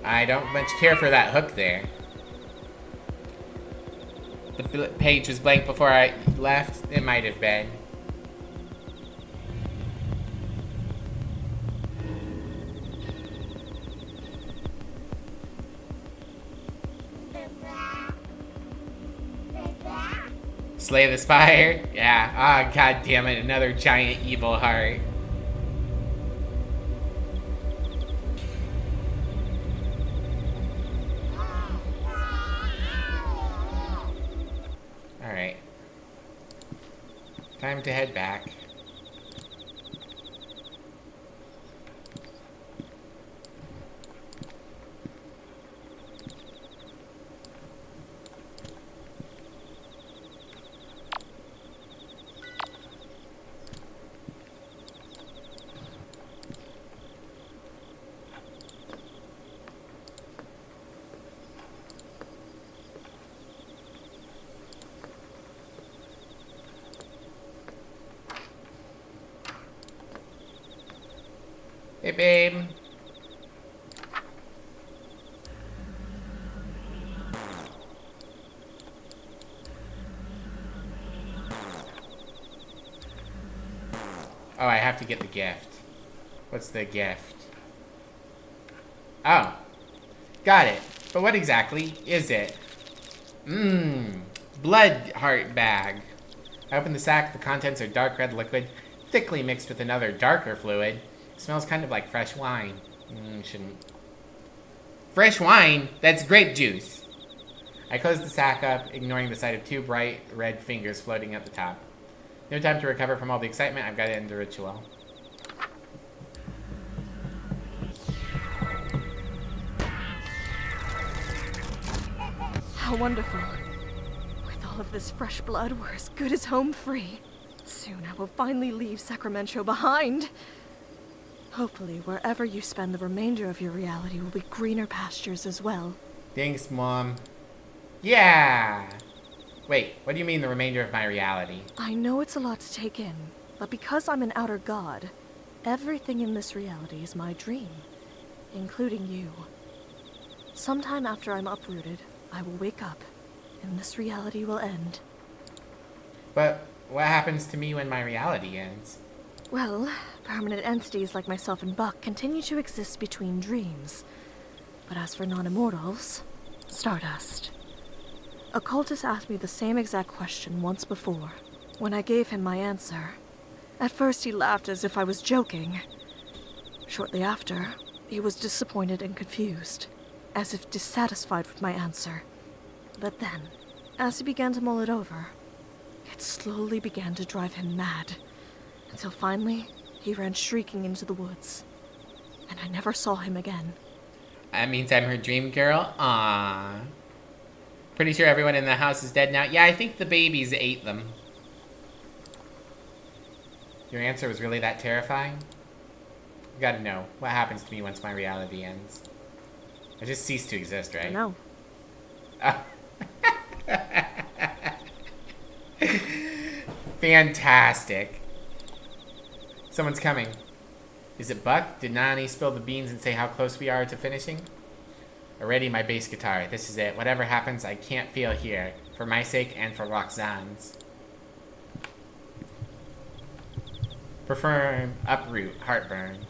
I don't much care for that hook there. The page was blank before I left. It might have been. Slay the Spire? Yeah. Ah, god damn it. Another giant evil heart. Alright. Time to head back. Hey, babe. Oh, I have to get the gift. What's the gift? Oh. Got it. But what exactly is it? Blood heart bag. I open the sack. The contents are dark red liquid, thickly mixed with another darker fluid. Smells kind of like fresh wine. Shouldn't. Fresh wine? That's grape juice. I close the sack up, ignoring the sight of 2 bright red fingers floating at the top. No time to recover from all the excitement. I've got to end the ritual. How wonderful. With all of this fresh blood, we're as good as home free. Soon I will finally leave Sacramento behind. Hopefully, wherever you spend the remainder of your reality will be greener pastures as well. Thanks, Mom. Yeah! Wait, what do you mean the remainder of my reality? I know it's a lot to take in, but because I'm an outer god, everything in this reality is my dream, including you. Sometime after I'm uprooted, I will wake up, and this reality will end. But what happens to me when my reality ends? Well, permanent entities like myself and Buck continue to exist between dreams. But as for non-immortals, Stardust. A cultist asked me the same exact question once before. When I gave him my answer, at first he laughed as if I was joking. Shortly after, he was disappointed and confused, as if dissatisfied with my answer. But then, as he began to mull it over, it slowly began to drive him mad. Until finally, he ran shrieking into the woods. And I never saw him again. That means I'm her dream girl? Aww. Pretty sure everyone in the house is dead now. Yeah, I think the babies ate them. Your answer was really that terrifying? You gotta know, what happens to me once my reality ends? I just cease to exist, right? No. Fantastic. Someone's coming. Is it Buck? Did Nani spill the beans and say how close we are to finishing? Already my bass guitar. This is it. Whatever happens, I can't feel here. For my sake and for Roxanne's. Prefer uproot, heartburn.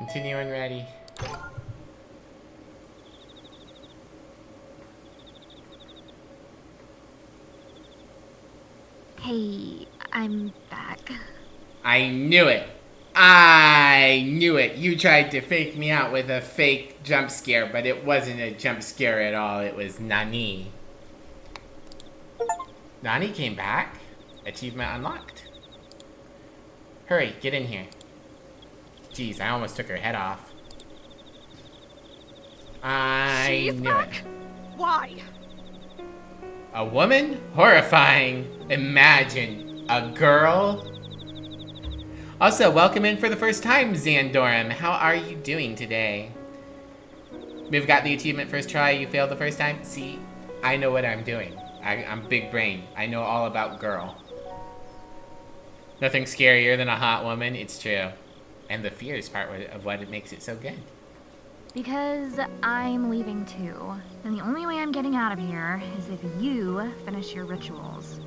Continue when ready. Hey, I'm back. I knew it. I knew it. You tried to fake me out with a fake jump scare, but it wasn't a jump scare at all. It was Nani. Nani came back. Achievement unlocked. Hurry, get in here. Jeez, I almost took her head off. I knew it. Why? A woman? Horrifying. Imagine. A girl? Also, welcome in for the first time, Xandorum. How are you doing today? We've got the achievement first try. You failed the first time. See, I know what I'm doing. I'm big brain. I know all about girl. Nothing scarier than a hot woman. It's true. And the fears part of what it makes it so good. Because I'm leaving too. And the only way I'm getting out of here is if you finish your rituals.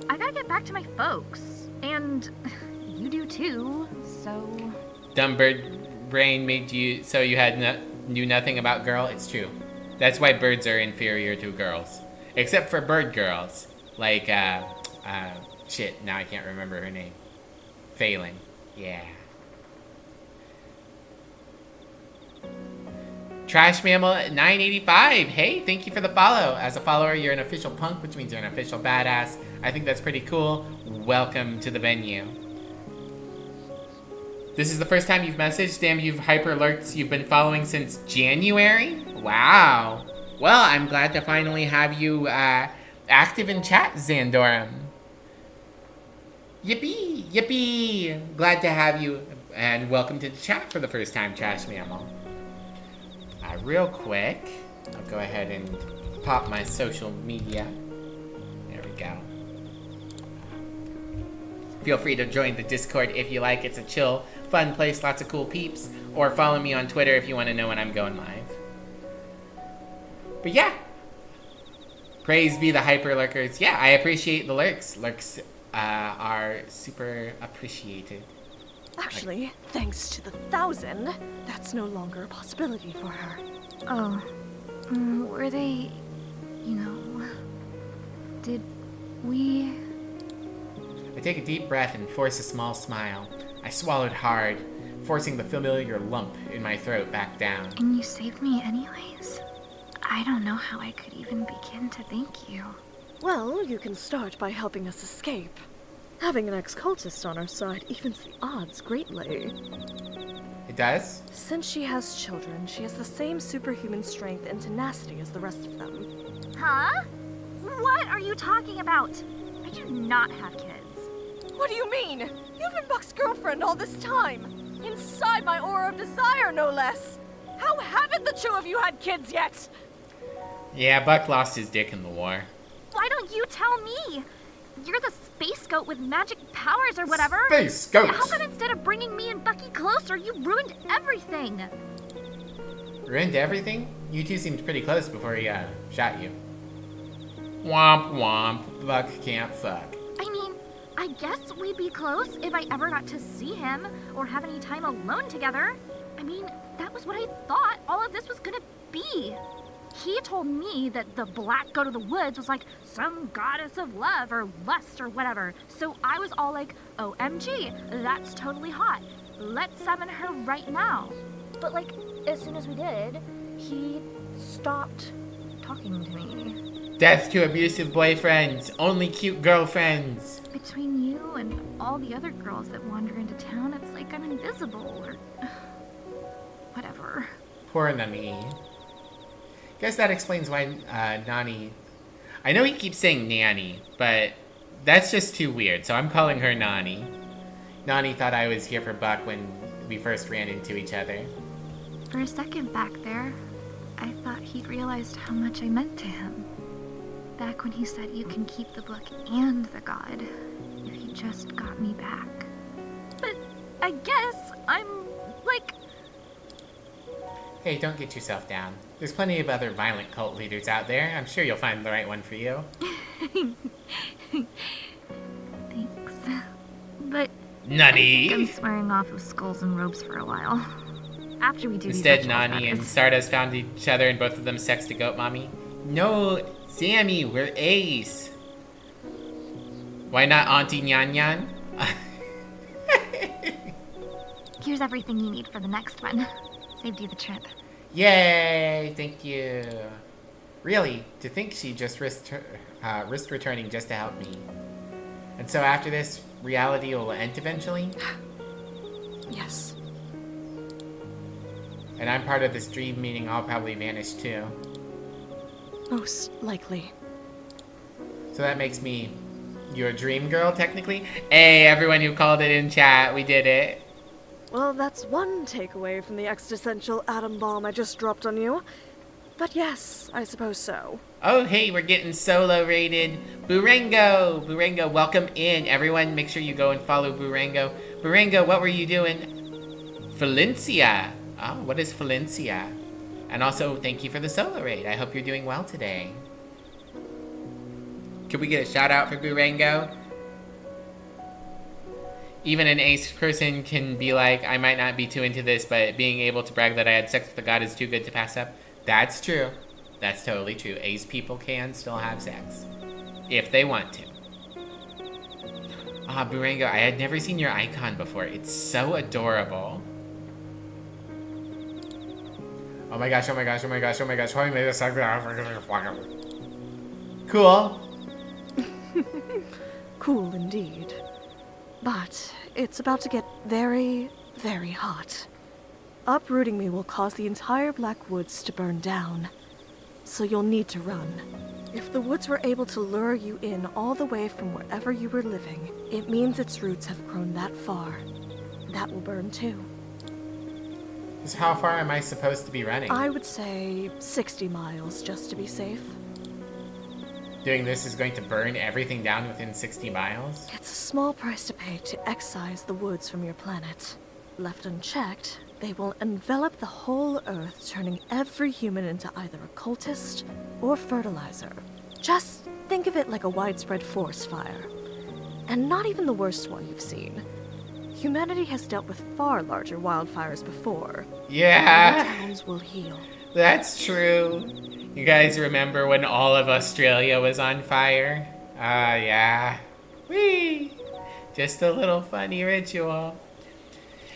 I gotta get back to my folks. And you do too, so... Dumb bird brain made you so you had knew nothing about girl? It's true. That's why birds are inferior to girls. Except for bird girls. Like, shit, now I can't remember her name. Phelan. Yeah. Trash Mammal 985. Hey, thank you for the follow. As a follower, you're an official punk, which means you're an official badass. I think that's pretty cool. Welcome to the venue. This is the first time you've messaged. Damn, you've hyper lurked. You've been following since January? Wow. Well, I'm glad to finally have you active in chat, Xandorum. Yippee! Yippee! Glad to have you, and welcome to the chat for the first time, Trash Mammal. Real quick, I'll go ahead and pop my social media. There we go. Feel free to join the Discord if you like. It's a chill, fun place, lots of cool peeps. Or follow me on Twitter if you want to know when I'm going live. But yeah. Praise be the hyper lurkers. Yeah, I appreciate the lurks. Lurks are super appreciated. Actually, thanks to the 1,000, that's no longer a possibility for her. Oh. Were they... you know... Did we... I take a deep breath and force a small smile. I swallowed hard, forcing the familiar lump in my throat back down. And you saved me anyways? I don't know how I could even begin to thank you. Well, you can start by helping us escape. Having an ex-cultist on our side evens the odds greatly. It does? Since she has children, she has the same superhuman strength and tenacity as the rest of them. Huh? What are you talking about? I do not have kids. What do you mean? You've been Buck's girlfriend all this time. Inside my aura of desire, no less. How haven't the two of you had kids yet? Yeah, Buck lost his dick in the war. Why don't you tell me? You're the space goat with magic powers or whatever. Space goat! How come instead of bringing me and Bucky closer, you ruined everything? Ruined everything? You two seemed pretty close before he shot you. Womp womp. Buck can't fuck. I mean, I guess we'd be close if I ever got to see him or have any time alone together. I mean, that was what I thought all of this was gonna be. He told me that the black goat of the woods was like some goddess of love or lust or whatever. So I was all like, OMG, that's totally hot. Let's summon her right now. But like, as soon as we did, he stopped talking to me. Death to abusive boyfriends. Only cute girlfriends. Between you and all the other girls that wander into town, it's like I'm invisible or whatever. Poor Nani. Guess that explains why Nani... I know he keeps saying Nanny, but that's just too weird, so I'm calling her Nani. Nani thought I was here for Buck when we first ran into each other. For a second back there, I thought he'd realized how much I meant to him. Back when he said you can keep the book and the god, if he just got me back. But I guess I'm, like... Hey, don't get yourself down. There's plenty of other violent cult leaders out there. I'm sure you'll find the right one for you. Thanks. But... Nutty! I'm swearing off of skulls and ropes for a while. After we do Instead, these rituals, Nani that and is. Stardust found each other and both of them sexed a goat mommy. No, Sammy, we're Ace. Why not Auntie Nyan Nyan? Here's everything you need for the next one. Saved you the trip. Yay, thank you. Really, to think she just risked returning just to help me. And so after this, reality will end eventually? Yes. And I'm part of this dream, meaning I'll probably vanish too. Most likely. So that makes me your dream girl, technically? Hey, everyone who called it in chat, we did it. Well, that's one takeaway from the existential atom bomb I just dropped on you. But yes, I suppose so. Oh, hey, we're getting solo rated. Burango! Burango, welcome in. Everyone, make sure you go and follow Burango. Burango, what were you doing? Valencia. Oh, what is Valencia? And also, thank you for the solo raid. I hope you're doing well today. Could we get a shout out for Burango? Even an ace person can be like, I might not be too into this, but being able to brag that I had sex with a god is too good to pass up. That's true. That's totally true. Ace people can still have sex. If they want to. Ah, Burango, I had never seen your icon before. It's so adorable. Oh my gosh, oh my gosh, oh my gosh, oh my gosh. Cool. Cool indeed. But it's about to get very, very hot. Uprooting me will cause the entire Black Woods to burn down. So you'll need to run. If the woods were able to lure you in all the way from wherever you were living, it means its roots have grown that far. That will burn too. So how far am I supposed to be running? I would say 60 miles just to be safe. Doing this is going to burn everything down within 60 miles? It's a small price to pay to excise the woods from your planet. Left unchecked, they will envelop the whole Earth, turning every human into either a cultist or fertilizer. Just think of it like a widespread forest fire. And not even the worst one you've seen. Humanity has dealt with far larger wildfires before. Yeah, Towns will heal. that's true. You guys remember when all of Australia was on fire? Yeah. Whee! Just a little funny ritual.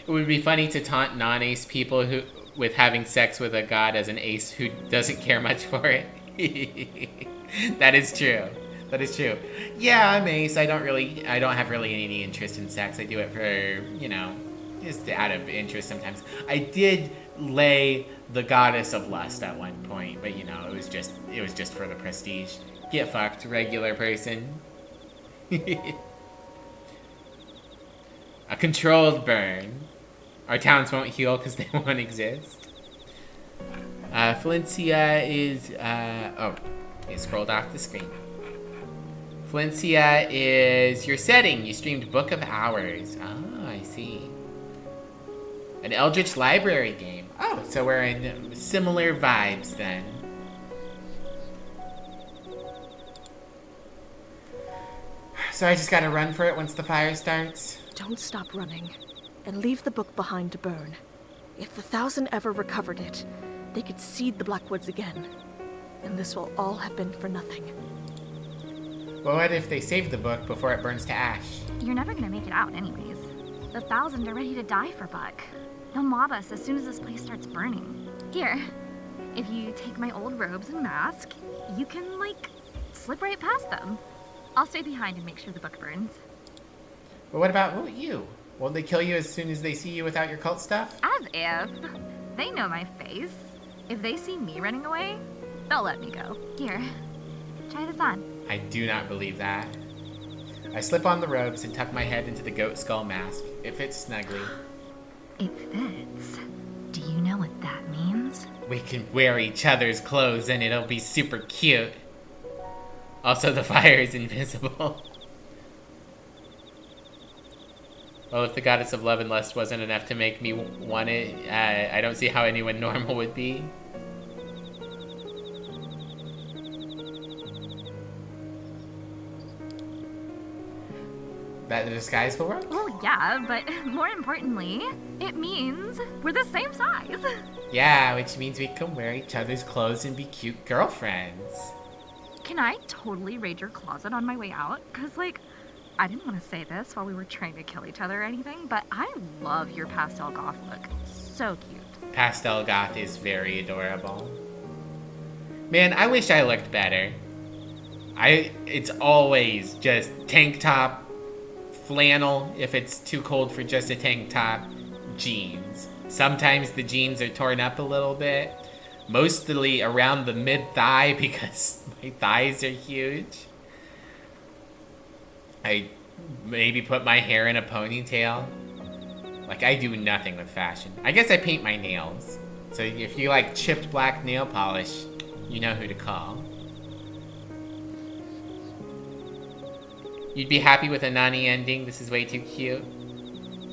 It would be funny to taunt non-ace people with having sex with a god as an ace who doesn't care much for it. That is true. That is true. Yeah, I'm ace. I don't have really any interest in sex. I do it for, just out of interest sometimes. I did lay the goddess of lust at one point, but it was just for the prestige. Get fucked, regular person. A controlled burn. Our towns won't heal because they won't exist. Valencia is, oh, you scrolled off the screen. Valencia is your setting. You streamed Book of Hours. Oh, I see. An Eldritch Library game. Oh, so we're in similar vibes then. So I just gotta run for it once the fire starts? Don't stop running, and leave the book behind to burn. If the 1,000 ever recovered it, they could seed the Blackwoods again. And this will all have been for nothing. Well, what if they save the book before it burns to ash? You're never gonna make it out anyways. The 1,000 are ready to die for Buck. They'll mob us as soon as this place starts burning. Here, if you take my old robes and mask, you can, slip right past them. I'll stay behind and make sure the book burns. But what about you? Won't they kill you as soon as they see you without your cult stuff? As if. They know my face. If they see me running away, they'll let me go. Here, try this on. I do not believe that. I slip on the robes and tuck my head into the goat skull mask. It fits snugly. It fits. Do you know what that means? We can wear each other's clothes and it'll be super cute. Also, the fire is invisible. Well, if the goddess of love and lust wasn't enough to make me want it, I don't see how anyone normal would be. That the disguise will work? Well, yeah, but more importantly, it means we're the same size. Yeah, which means we can wear each other's clothes and be cute girlfriends. Can I totally raid your closet on my way out? Because, like, I didn't want to say this while we were trying to kill each other or anything, but I love your pastel goth look. So cute. Pastel goth is very adorable. Man, I wish I looked better. It's always just tank top, flannel if it's too cold for just a tank top, jeans. Sometimes the jeans are torn up a little bit, mostly around the mid-thigh because my thighs are huge. I maybe put my hair in a ponytail. Like, I do nothing with fashion. I guess I paint my nails. So if you like chipped black nail polish, you know who to call. You'd be happy with a Nani ending. This is way too cute.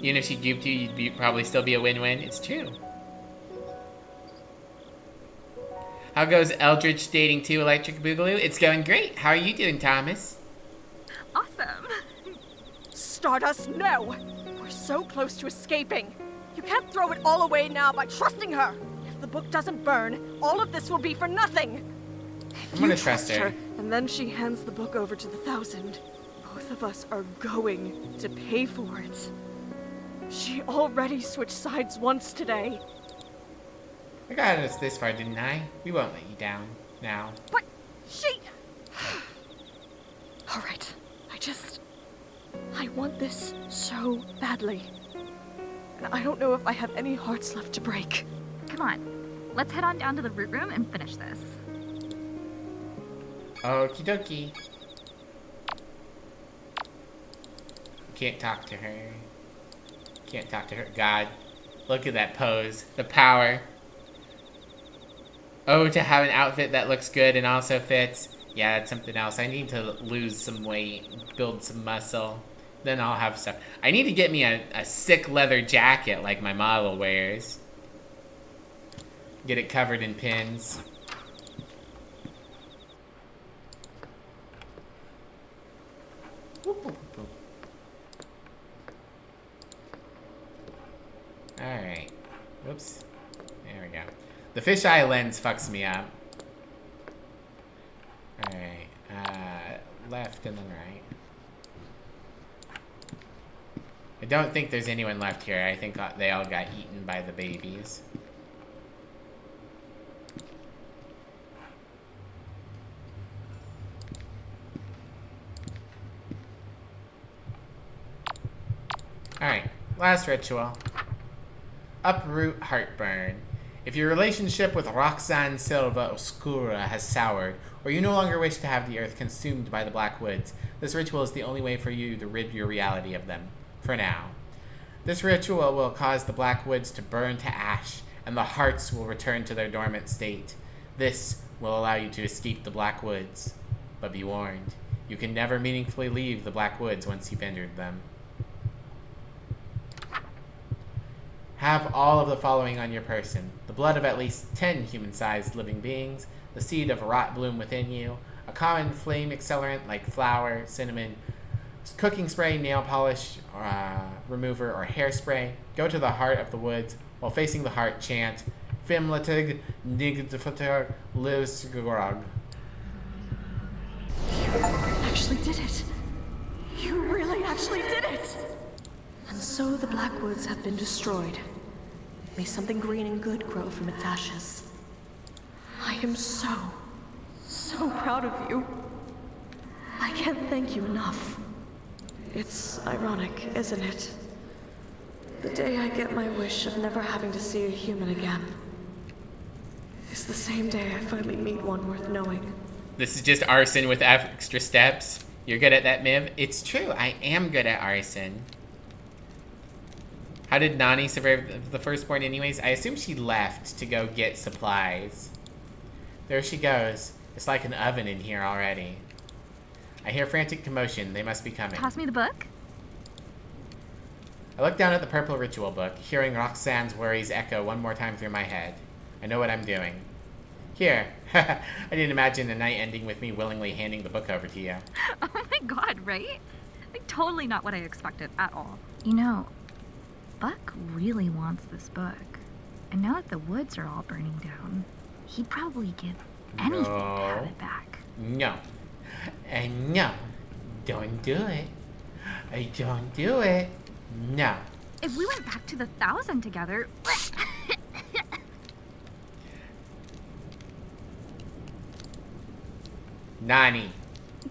Even if she duped you, you'd probably still be a win-win. It's true. How goes Eldritch dating 2 Electric Boogaloo? It's going great. How are you doing, Thomas? Awesome. Stardust, no! We're so close to escaping. You can't throw it all away now by trusting her. If the book doesn't burn, all of this will be for nothing. I'm gonna trust her. And then she hands the book over to the Thousand. Both of us are going to pay for it. She already switched sides once today. I got us this far, didn't I? We won't let you down now. But she... All right, I want this so badly. And I don't know if I have any hearts left to break. Come on, let's head on down to the root room and finish this. Okie dokie. Can't talk to her. Can't talk to her. God, look at that pose. The power. Oh, to have an outfit that looks good and also fits. Yeah, that's something else. I need to lose some weight, build some muscle. Then I'll have stuff. I need to get me a sick leather jacket like my model wears. Get it covered in pins. Alright. Whoops. There we go. The fisheye lens fucks me up. Alright. Left and then right. I don't think there's anyone left here. I think they all got eaten by the babies. Alright, last ritual. Uproot heartburn. If your relationship with Roxanne Silva Oscura has soured, or you no longer wish to have the earth consumed by the Black Woods, this ritual is the only way for you to rid your reality of them. For now. This ritual will cause the Black Woods to burn to ash, and the hearts will return to their dormant state. This will allow you to escape the Black Woods. But be warned, you can never meaningfully leave the Black Woods once you've entered them. Have all of the following on your person: the blood of at least 10 human-sized living beings, the seed of rot bloom within you, a common flame accelerant like flour, cinnamon, cooking spray, nail polish remover, or hairspray. Go to the heart of the woods. While facing the heart, chant Fimlatig Nigdfutter Livsgrog. You actually did it. You really actually did it. And so the Blackwoods have been destroyed. May something green and good grow from its ashes. I am so proud of you. I can't thank you enough. It's ironic, isn't it? The day I get my wish of never having to see a human again is the same day I finally meet one worth knowing. This is just arson with extra steps. You're good at that, Miv? It's true, I am good at arson. How did Nani survive the firstborn anyways? I assume she left to go get supplies. There she goes. It's like an oven in here already. I hear frantic commotion. They must be coming. Pass me the book. I look down at the purple ritual book, hearing Roxanne's worries echo one more time through my head. I know what I'm doing. Here. I didn't imagine the night ending with me willingly handing the book over to you. Oh my god, right? Totally not what I expected at all. You know, Buck really wants this book. And now that the woods are all burning down, he'd probably give anything to have it back. No. And no. Don't do it. Don't do it. No. If we went back to the 1,000 together... Nani.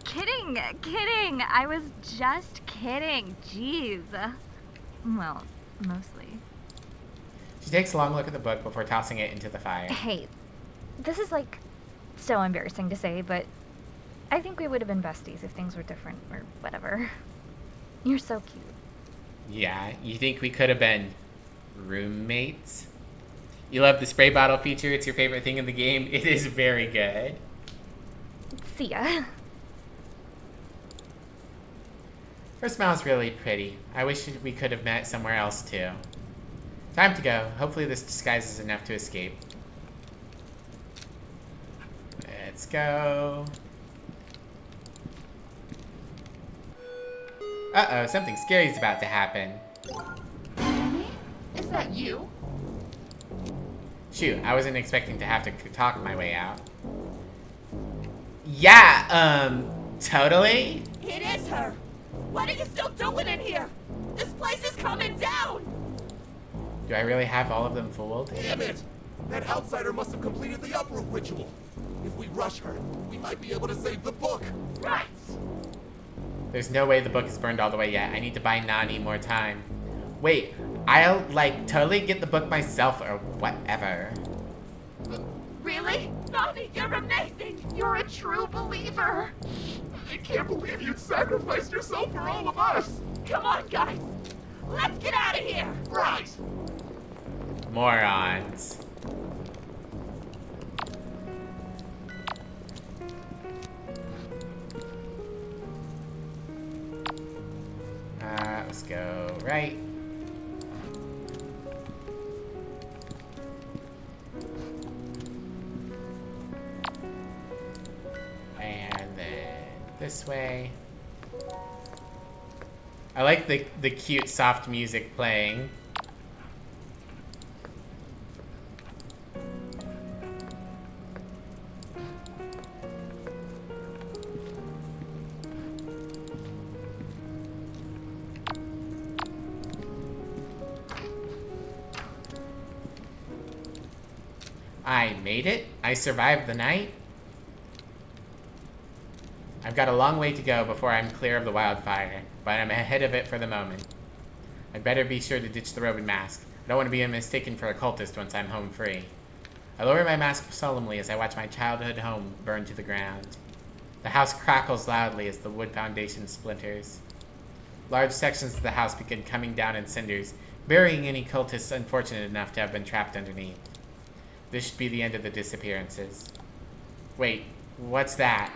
Kidding. I was just kidding. Jeez. Well, mostly. She takes a long look at the book before tossing it into the fire. Hey, this is like so embarrassing to say, but I think we would have been besties if things were different or whatever. You're so cute. Yeah, you think we could have been roommates? You love the spray bottle feature? It's your favorite thing in the game? It is very good. See ya. Her smile's really pretty. I wish we could have met somewhere else too. Time to go. Hopefully this disguise is enough to escape. Let's go. Uh-oh, something scary is about to happen. Is that you? Shoot, I wasn't expecting to have to talk my way out. Yeah, totally? It is her! What are you still doing in here? This place is coming down! Do I really have all of them fooled? Damn it! That outsider must have completed the uproot ritual. If we rush her, we might be able to save the book. Right! There's no way the book is burned all the way yet. I need to buy Nani more time. Wait, I'll, like, totally get the book myself or whatever. Really? Nani, you're amazing! You're a true believer! I can't believe you'd sacrificed yourself for all of us! Come on, guys! Let's get out of here! Right! Morons. Let's go right. And then this way. I like the cute soft music playing. I made it. I survived the night. I've got a long way to go before I'm clear of the wildfire, but I'm ahead of it for the moment. I'd better be sure to ditch the robe and mask. I don't want to be mistaken for a cultist once I'm home free. I lower my mask solemnly as I watch my childhood home burn to the ground. The house crackles loudly as the wood foundation splinters. Large sections of the house begin coming down in cinders, burying any cultists unfortunate enough to have been trapped underneath. This should be the end of the disappearances. Wait, what's that?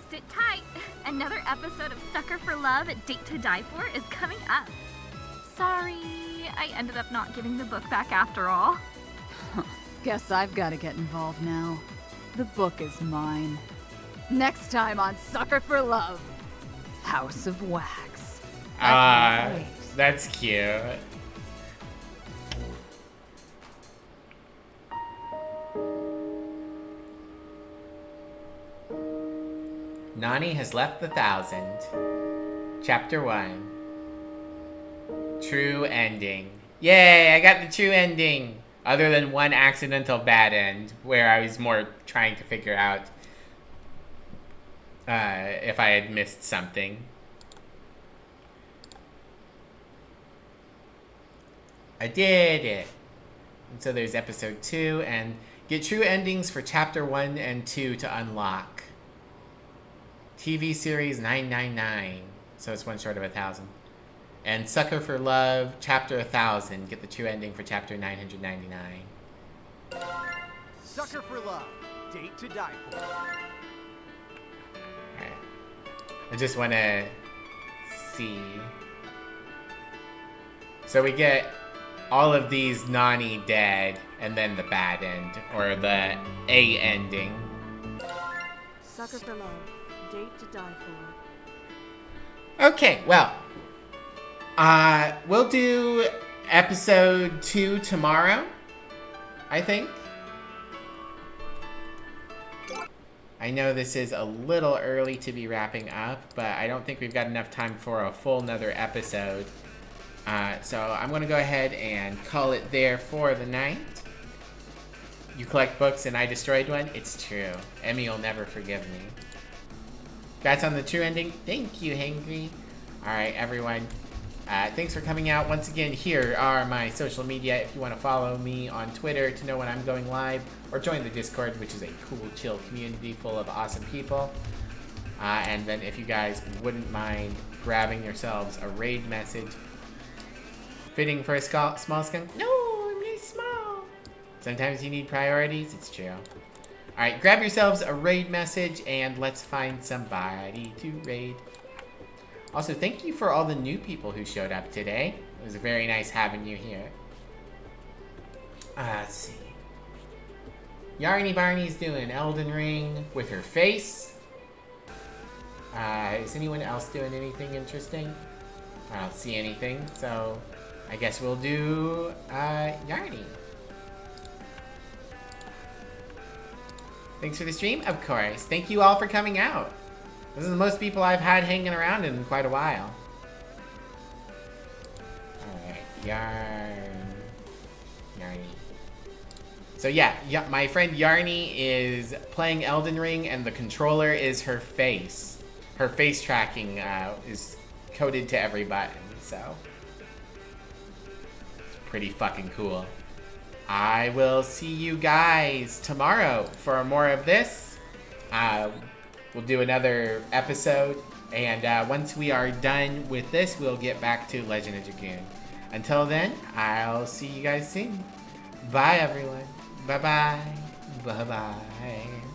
Sit tight. Another episode of Sucker for Love, Date to Die For is coming up. Sorry, I ended up not giving the book back after all. Guess I've got to get involved now. The book is mine. Next time on Sucker for Love, House of Wax. That's cute. Nani has left the 1,000. Chapter 1. True ending. Yay, I got the true ending! Other than one accidental bad end, where I was more trying to figure out if I had missed something. I did it! And so there's episode 2, and get true endings for chapter 1 and 2 to unlock. TV series 999, so it's one short of 1,000. And Sucker for Love, chapter 1,000, get the true ending for chapter 999. Sucker for Love, Date to Die For. Alright. I just want to see. So we get all of these Nani dead, and then the bad end, or the A ending. Sucker for Love, Date to Die For. Okay, well, we'll do episode 2 tomorrow, I think. I know this is a little early to be wrapping up, but I don't think we've got enough time for a full another episode. So I'm going to go ahead and call it there for the night. You collect books and I destroyed one? It's true. Emmy will never forgive me. That's on the true ending. Thank you, Hangry. Alright, everyone. Thanks for coming out. Once again, here are my social media if you want to follow me on Twitter to know when I'm going live, or join the Discord, which is a cool, chill community full of awesome people. And then if you guys wouldn't mind grabbing yourselves a raid message. Fitting for a small skunk? No, I'm really small. Sometimes you need priorities. It's true. Alright, grab yourselves a raid message and let's find somebody to raid. Also, thank you for all the new people who showed up today. It was very nice having you here. Let's see. Yarny Barney's doing Elden Ring with her face. Is anyone else doing anything interesting? I don't see anything, so I guess we'll do Yarny. Thanks for the stream, of course. Thank you all for coming out. This is the most people I've had hanging around in quite a while. Alright, Yarny. So yeah, my friend Yarny is playing Elden Ring and the controller is her face. Her face tracking is coded to every button, so it's pretty fucking cool. I will see you guys tomorrow for more of this. We'll do another episode, and once we are done with this, we'll get back to Legend of Dragoon. Until then, I'll see you guys soon. Bye, everyone. Bye-bye. Bye-bye.